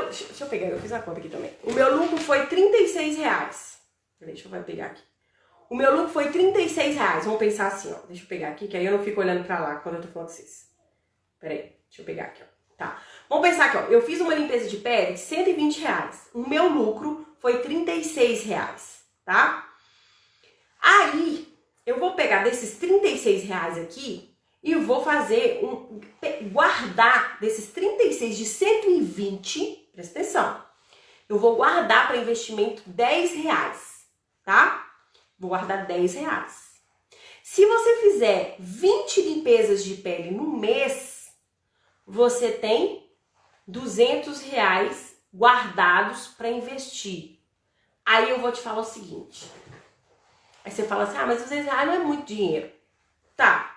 Deixa eu pegar, eu fiz a conta aqui também. O meu lucro foi R$36. Deixa eu pegar aqui. O meu lucro foi R$36. Vamos pensar assim, ó. Deixa eu pegar aqui, que aí eu não fico olhando pra lá quando eu tô falando com vocês. Peraí. Deixa eu pegar aqui, ó. Tá. Vamos pensar aqui, ó. Eu fiz uma limpeza de pele de R$120. O meu lucro foi R$36, tá? Aí, eu vou pegar desses R$36 aqui e vou fazer guardar desses 36 de 120, presta atenção. Eu vou guardar para investimento R$10, tá? Vou guardar R$10. Se você fizer 20 limpezas de pele no mês, você tem R$200 guardados para investir. Aí eu vou te falar o seguinte. Aí você fala assim, mas R$200 não é muito dinheiro. Tá.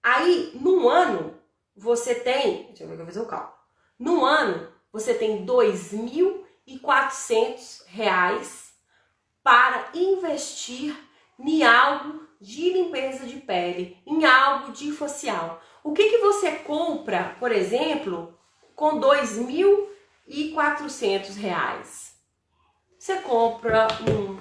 Aí, num ano, você tem... Deixa eu ver que eu vou fazer o cálculo. Num ano, você tem R$2.400 para investir em algo de limpeza de pele, em algo de facial. O que você compra, por exemplo, com R$2.400? Você compra um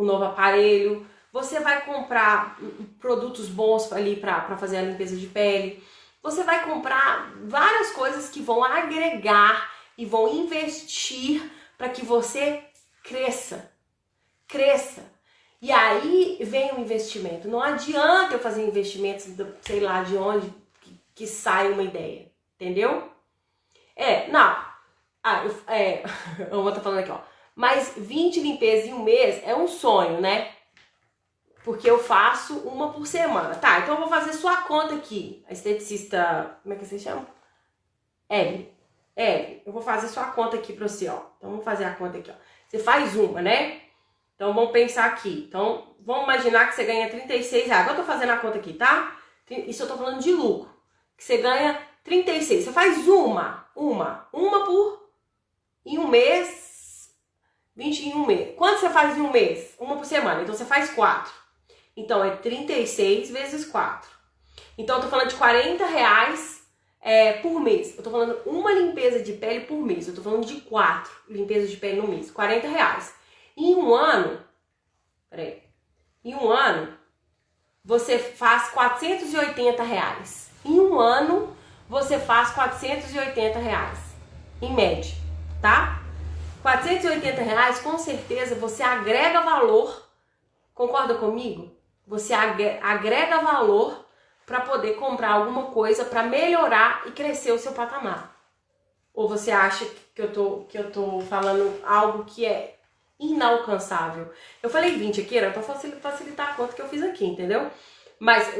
novo aparelho, você vai comprar produtos bons ali para fazer a limpeza de pele, você vai comprar várias coisas que vão agregar e vão investir para que você cresça. E aí vem o investimento. Não adianta eu fazer investimentos, sei lá de onde que sai uma ideia, entendeu? Eu vou estar falando aqui, ó. Mas 20 limpezas em um mês é um sonho, né? Porque eu faço uma por semana. Tá, então eu vou fazer sua conta aqui. A esteticista, como é que você chama? Evelyn, eu vou fazer sua conta aqui pra você, ó. Então vamos fazer a conta aqui, ó. Você faz uma, né? Então vamos pensar aqui. Então vamos imaginar que você ganha R$36. Agora eu tô fazendo a conta aqui, tá? Isso eu tô falando de lucro. Que você ganha 36. Você faz uma em um mês, 20 em um mês. Quanto você faz em um mês? Uma por semana. Então você faz 4. Então é 36 vezes 4. Então eu tô falando de R$40 por mês. Eu tô falando uma limpeza de pele por mês. Eu tô falando de 4 limpezas de pele no mês. R$40. Em um ano, você faz R$480. Em um ano, você faz R$480, em média, tá? R$480, com certeza, você agrega valor, concorda comigo? Você agrega valor para poder comprar alguma coisa para melhorar e crescer o seu patamar. Ou você acha que eu tô falando algo que é inalcançável? Eu falei 20 aqui, era para facilitar a conta que eu fiz aqui, entendeu? Mas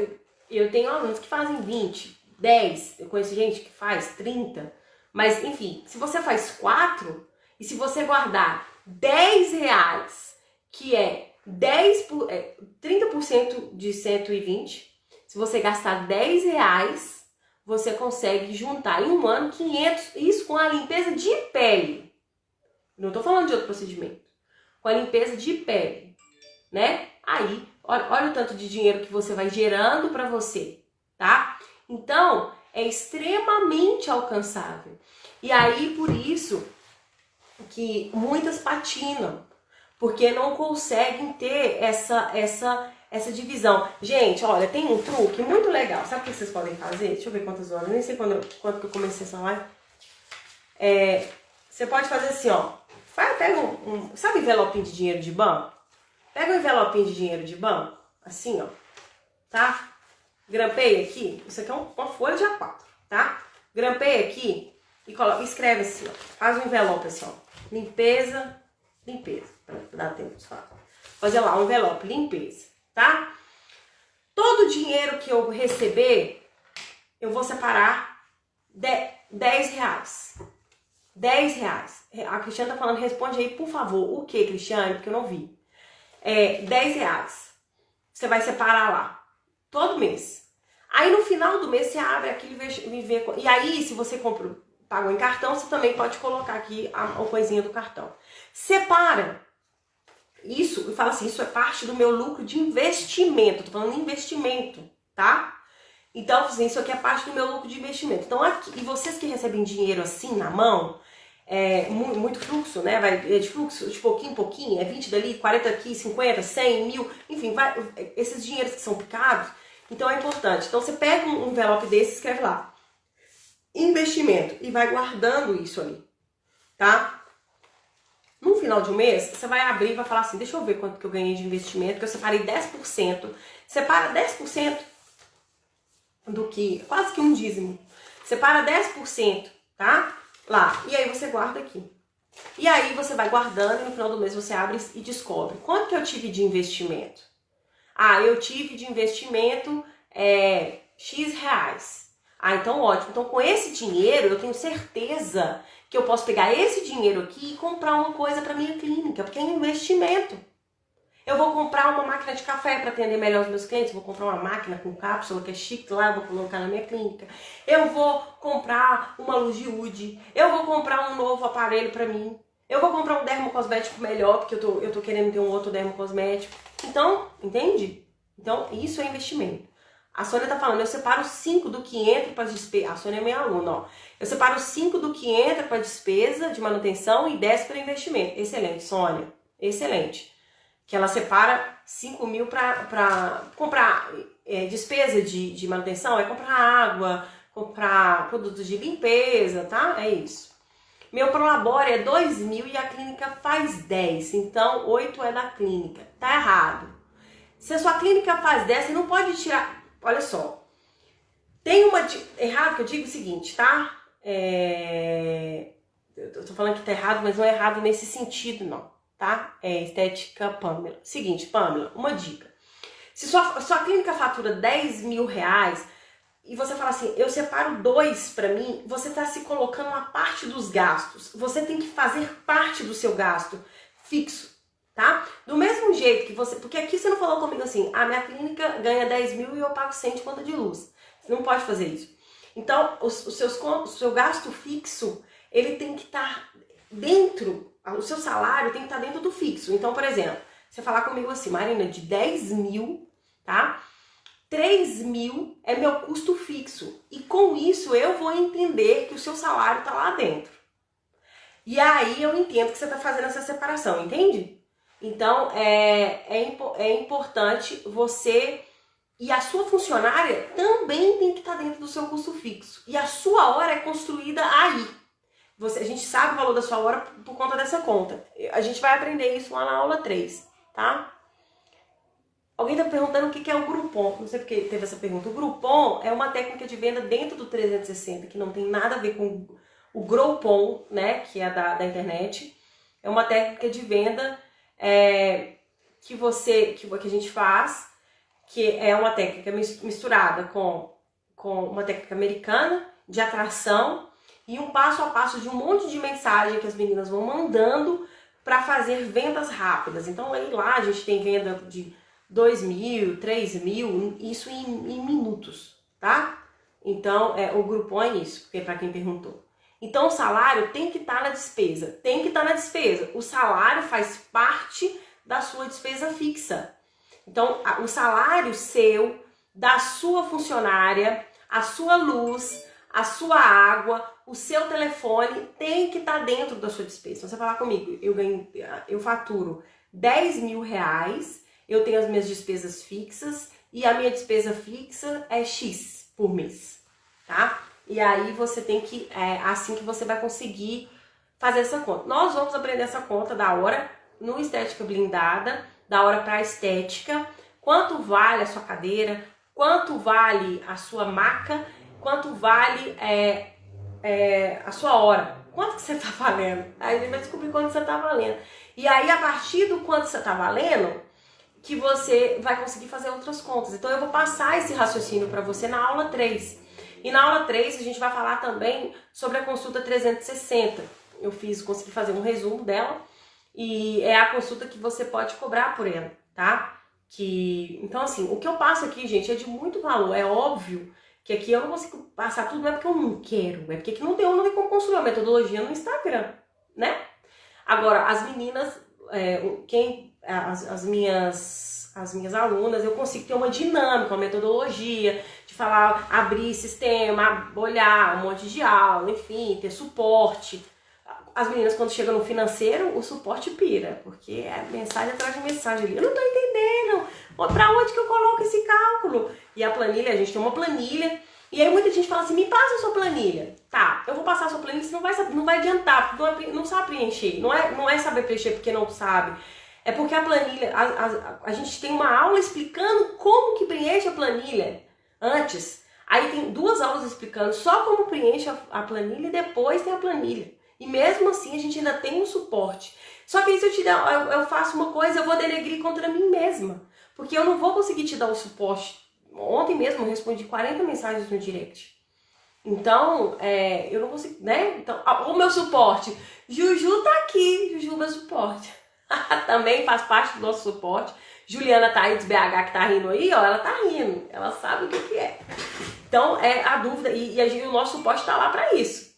eu tenho alunos que fazem 20, 10, eu conheço gente que faz 30, mas enfim, se você faz 4 e se você guardar R$10, que é 30% de 120, se você gastar R$10, você consegue juntar em um ano 500, isso com a limpeza de pele. Não tô falando de outro procedimento. Com a limpeza de pele, né? Aí, olha o tanto de dinheiro que você vai gerando para você, tá? Então, é extremamente alcançável. E aí, por isso que muitas patinam, porque não conseguem ter essa divisão. Gente, olha, tem um truque muito legal. Sabe o que vocês podem fazer? Deixa eu ver quantas horas. Eu nem sei quando que eu comecei essa live. Você pode fazer assim, ó. Pega sabe envelopinho de dinheiro de banco? Pega um envelopinho de dinheiro de banco, assim, ó. Tá? Grampeia aqui. Isso aqui é uma folha de A4, tá? Grampeia aqui e escreve assim, ó. Faz um envelope assim, ó. Limpeza. Pra dar tempo de falar. Fazer lá um envelope, limpeza, tá? Todo o dinheiro que eu receber, eu vou separar R$10. R$10. A Cristiane tá falando, responde aí, por favor. O que, Cristiane? Porque eu não vi. R$10. Você vai separar lá. Todo mês. Aí no final do mês você abre aquilo e vê. E aí, se você pagou em cartão, você também pode colocar aqui a coisinha do cartão. Separa isso e fala assim, isso é parte do meu lucro de investimento. Tô falando investimento, tá? Então, assim, isso aqui é parte do meu lucro de investimento. Então, aqui, e vocês que recebem dinheiro assim na mão, muito fluxo, né? De fluxo de pouquinho em pouquinho, 20 dali, 40 aqui, 50, 100, 1000, enfim, esses dinheiros que são picados, Então é importante. Então você pega um envelope desse e escreve lá, investimento, e vai guardando isso ali, tá? No final de um mês, você vai abrir e vai falar assim, deixa eu ver quanto que eu ganhei de investimento, que eu separei 10%. Separa 10% do que, quase que um dízimo. Separa 10%, tá? Lá. E aí você guarda aqui. E aí você vai guardando e no final do mês você abre e descobre. Quanto que eu tive de investimento? Ah, eu tive de investimento X reais. Ah, então ótimo. Então com esse dinheiro eu tenho certeza que eu posso pegar esse dinheiro aqui e comprar uma coisa para minha clínica, porque é um investimento. Eu vou comprar uma máquina de café para atender melhor os meus clientes, vou comprar uma máquina com cápsula que é chique lá, eu vou colocar na minha clínica. Eu vou comprar uma luz de UD, eu vou comprar um novo aparelho para mim. Eu vou comprar um dermocosmético melhor, porque eu tô querendo ter um outro dermocosmético. Então, entende? Então, isso é investimento. A Sônia tá falando, eu separo 5 do que entra para despesa. A Sônia é minha aluna, ó. Eu separo 5 do que entra para despesa de manutenção e 10 para investimento. Excelente, Sônia. Excelente. Que ela separa 5 mil para comprar despesa de manutenção, é comprar água, comprar produtos de limpeza, tá? É isso. Meu Prolabore é 2 mil e a clínica faz 10, então 8 é da clínica. Tá errado. Se a sua clínica faz 10, você não pode tirar... Olha só, tem uma... Errado que eu digo o seguinte, tá? Eu tô falando que tá errado, mas não é errado nesse sentido, não, tá? Estética Pamela. Seguinte, Pamela, uma dica. Se sua clínica fatura 10 mil reais e você fala assim, eu separo 2 pra mim, você tá se colocando uma parte dos gastos. Você tem que fazer parte do seu gasto fixo. Tá? Do mesmo jeito que você... Porque aqui você não falou comigo assim, a minha clínica ganha 10 mil e eu pago 100 de conta de luz. Você não pode fazer isso. Então, o seu gasto fixo, ele tem que estar dentro, o seu salário tem que estar dentro do fixo. Então, por exemplo, você falar comigo assim, Marina, de 10 mil, tá? 3 mil é meu custo fixo. E com isso eu vou entender que o seu salário tá lá dentro. E aí eu entendo que você tá fazendo essa separação, entende? Então, é importante você... E a sua funcionária também tem que estar dentro do seu custo fixo. E a sua hora é construída aí. A gente sabe o valor da sua hora por conta dessa conta. A gente vai aprender isso lá na aula 3, tá? Alguém tá perguntando o que é o Groupon. Não sei porque teve essa pergunta. O Groupon é uma técnica de venda dentro do 360, que não tem nada a ver com o Groupon, né? Que é da internet. É uma técnica de venda... que a gente faz, que é uma técnica misturada com uma técnica americana de atração e um passo a passo de um monte de mensagem que as meninas vão mandando para fazer vendas rápidas. Então aí lá a gente tem venda de 2 mil, 3 mil, isso em minutos, tá? Então o Groupon é isso, porque para quem perguntou. Então o salário tem que estar na despesa, tem que estar na despesa. O salário faz parte da sua despesa fixa. Então o salário seu, da sua funcionária, a sua luz, a sua água, o seu telefone tem que estar dentro da sua despesa. Então, você falar comigo, eu faturo 10 mil reais, eu tenho as minhas despesas fixas e a minha despesa fixa é X por mês, tá? E aí você tem que, assim que você vai conseguir fazer essa conta. Nós vamos aprender essa conta da hora no Estética Blindada, da hora para estética, quanto vale a sua cadeira, quanto vale a sua maca, quanto vale a sua hora, quanto que você tá valendo. Aí ele vai descobrir quanto você tá valendo. E aí, a partir do quanto você tá valendo, que você vai conseguir fazer outras contas. Então eu vou passar esse raciocínio para você na aula 3. E na aula 3 a gente vai falar também sobre a consulta 360. Eu consegui fazer um resumo dela e é a consulta que você pode cobrar por ela, tá? Então assim, o que eu passo aqui, gente, é de muito valor. É óbvio que aqui eu não consigo passar tudo, não é porque eu não quero, é porque aqui não tem como construir uma metodologia no Instagram, né? Agora, as meninas, as minhas alunas, eu consigo ter uma dinâmica, uma metodologia, de falar, abrir sistema, olhar um monte de aula, enfim, ter suporte. As meninas, quando chegam no financeiro, o suporte pira, porque é mensagem atrás de mensagem ali. Eu não tô entendendo, Pra onde que eu coloco esse cálculo? E a planilha, a gente tem uma planilha. E aí muita gente fala assim, me passa a sua planilha. Tá, eu vou passar a sua planilha, você não vai adiantar, porque não sabe preencher. Não é saber preencher porque não sabe. É porque a planilha, a gente tem uma aula explicando como que preenche a planilha antes. Aí tem 2 aulas explicando só como preenche a planilha e depois tem a planilha. E mesmo assim a gente ainda tem um suporte. Só que aí se eu faço uma coisa, eu vou denegrir contra mim mesma. Porque eu não vou conseguir te dar o suporte. Ontem mesmo eu respondi 40 mensagens no direct. Então, eu não consigo, né? Então, o meu suporte. Juju tá aqui, Juju, meu suporte. Também faz parte do nosso suporte. Juliana Thaís BH que tá rindo aí, ó, ela tá rindo. Ela sabe o que é. Então, a dúvida, e o nosso suporte tá lá pra isso.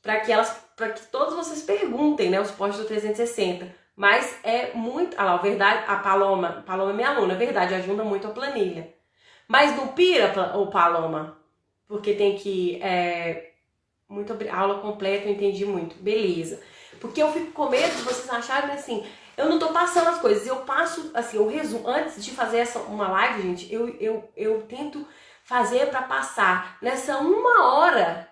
Pra que todos vocês perguntem, né? O suporte do 360. Mas é muito... Ah lá, verdade, a Paloma é minha aluna, é verdade, ajuda muito a planilha. Mas não pira, o Paloma, porque tem que... muito aula completa, eu entendi muito. Beleza. Porque eu fico com medo de vocês acharem assim, eu não tô passando as coisas, eu passo, assim, eu resumo. Antes de fazer uma live, gente, eu tento fazer pra passar nessa 1 hora,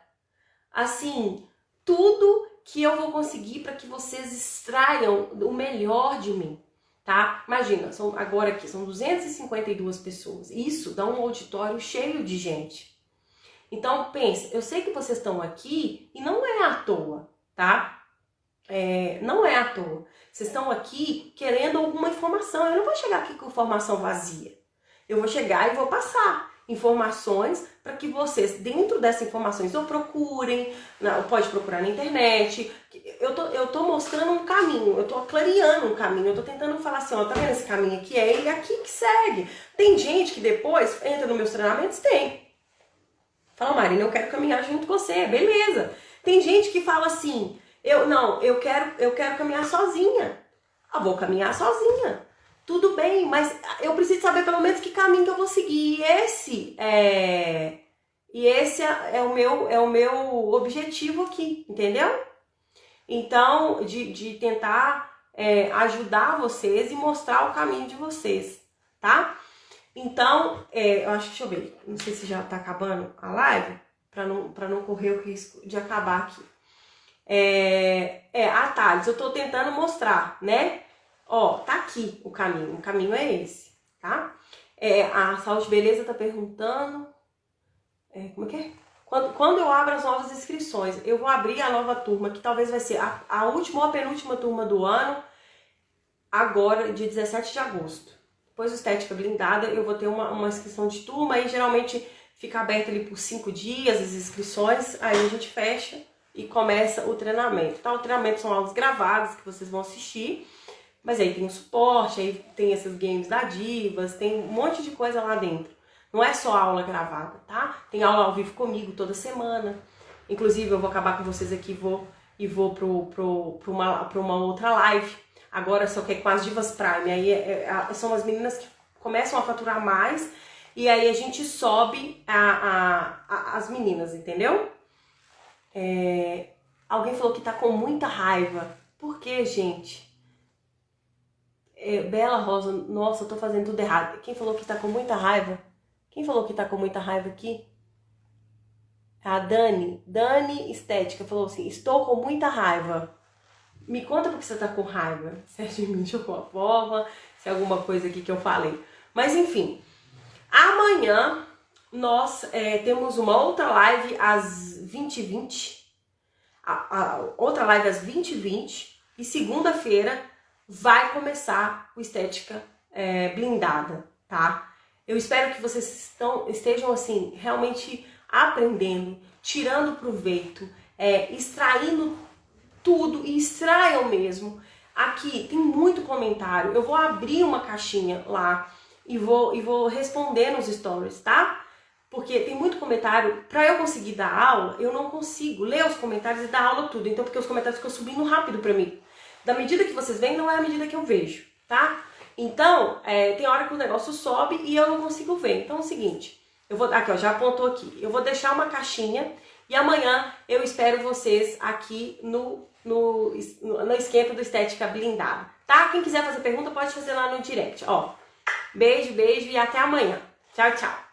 assim, tudo que eu vou conseguir para que vocês extraiam o melhor de mim, tá? Imagina, agora aqui são 252 pessoas. Isso dá um auditório cheio de gente. Então, pensa, eu sei que vocês estão aqui e não é à toa, tá? Não é à toa. Vocês estão aqui querendo alguma informação. Eu não vou chegar aqui com informação vazia. Eu vou chegar e vou passar informações para que vocês, dentro dessas informações, ou procurem, pode procurar na internet. Eu tô mostrando um caminho, eu tô clareando um caminho, eu tô tentando falar assim, ó, tá vendo esse caminho aqui? É ele aqui que segue. Tem gente que depois entra nos meus treinamentos? Tem. Fala, Marina, eu quero caminhar junto com você, beleza. Tem gente que fala assim, eu quero caminhar sozinha. Eu vou caminhar sozinha. Tudo bem, mas eu preciso saber pelo menos que caminho que eu vou seguir. E esse é o meu objetivo aqui, entendeu? Então, de tentar ajudar vocês e mostrar o caminho de vocês, tá? Então, eu acho que, deixa eu ver, não sei se já tá acabando a live, pra não correr o risco de acabar aqui. Atalhos, eu tô tentando mostrar, né? Ó, tá aqui o caminho é esse, tá? A Saúde Beleza tá perguntando, como é que é? Quando eu abro as novas inscrições, eu vou abrir a nova turma, que talvez vai ser a última ou a penúltima turma do ano, agora, dia 17 de agosto. Depois do Estética Blindada, eu vou ter uma inscrição de turma, aí geralmente fica aberta ali por 5 dias as inscrições, aí a gente fecha e começa o treinamento, tá? O treinamento são aulas gravadas que vocês vão assistir, mas aí tem o suporte, aí tem esses games da Divas, tem um monte de coisa lá dentro. Não é só aula gravada, tá? Tem aula ao vivo comigo toda semana. Inclusive, eu vou acabar com vocês aqui e vou pra uma outra live. Agora só que é com as Divas Prime. Aí são as meninas que começam a faturar mais e aí a gente sobe as meninas, entendeu? Alguém falou que tá com muita raiva. Por quê, gente? Bela Rosa, nossa, eu tô fazendo tudo errado. Quem falou que tá com muita raiva? Quem falou que tá com muita raiva aqui? A Dani Estética falou assim, estou com muita raiva. Me conta porque você tá com raiva. Se é de mim, chocou a prova, se é alguma coisa aqui que eu falei. Mas enfim, amanhã nós temos uma outra live às 20h20. Outra live às 20h20. E segunda-feira vai começar o Estética Blindada, tá? Eu espero que vocês estejam, assim, realmente aprendendo, tirando proveito, extraindo tudo e extraiam mesmo. Aqui tem muito comentário, eu vou abrir uma caixinha lá e vou responder nos stories, tá? Porque tem muito comentário, pra eu conseguir dar aula, eu não consigo ler os comentários e dar aula tudo, então porque os comentários ficam subindo rápido pra mim. Da medida que vocês veem, não é a medida que eu vejo, tá? Então, tem hora que o negócio sobe e eu não consigo ver. Então é o seguinte, aqui ó, já apontou aqui, eu vou deixar uma caixinha e amanhã eu espero vocês aqui no esquenta do Estética Blindada, tá? Quem quiser fazer pergunta pode fazer lá no direct, ó. Beijo, beijo e até amanhã. Tchau, tchau.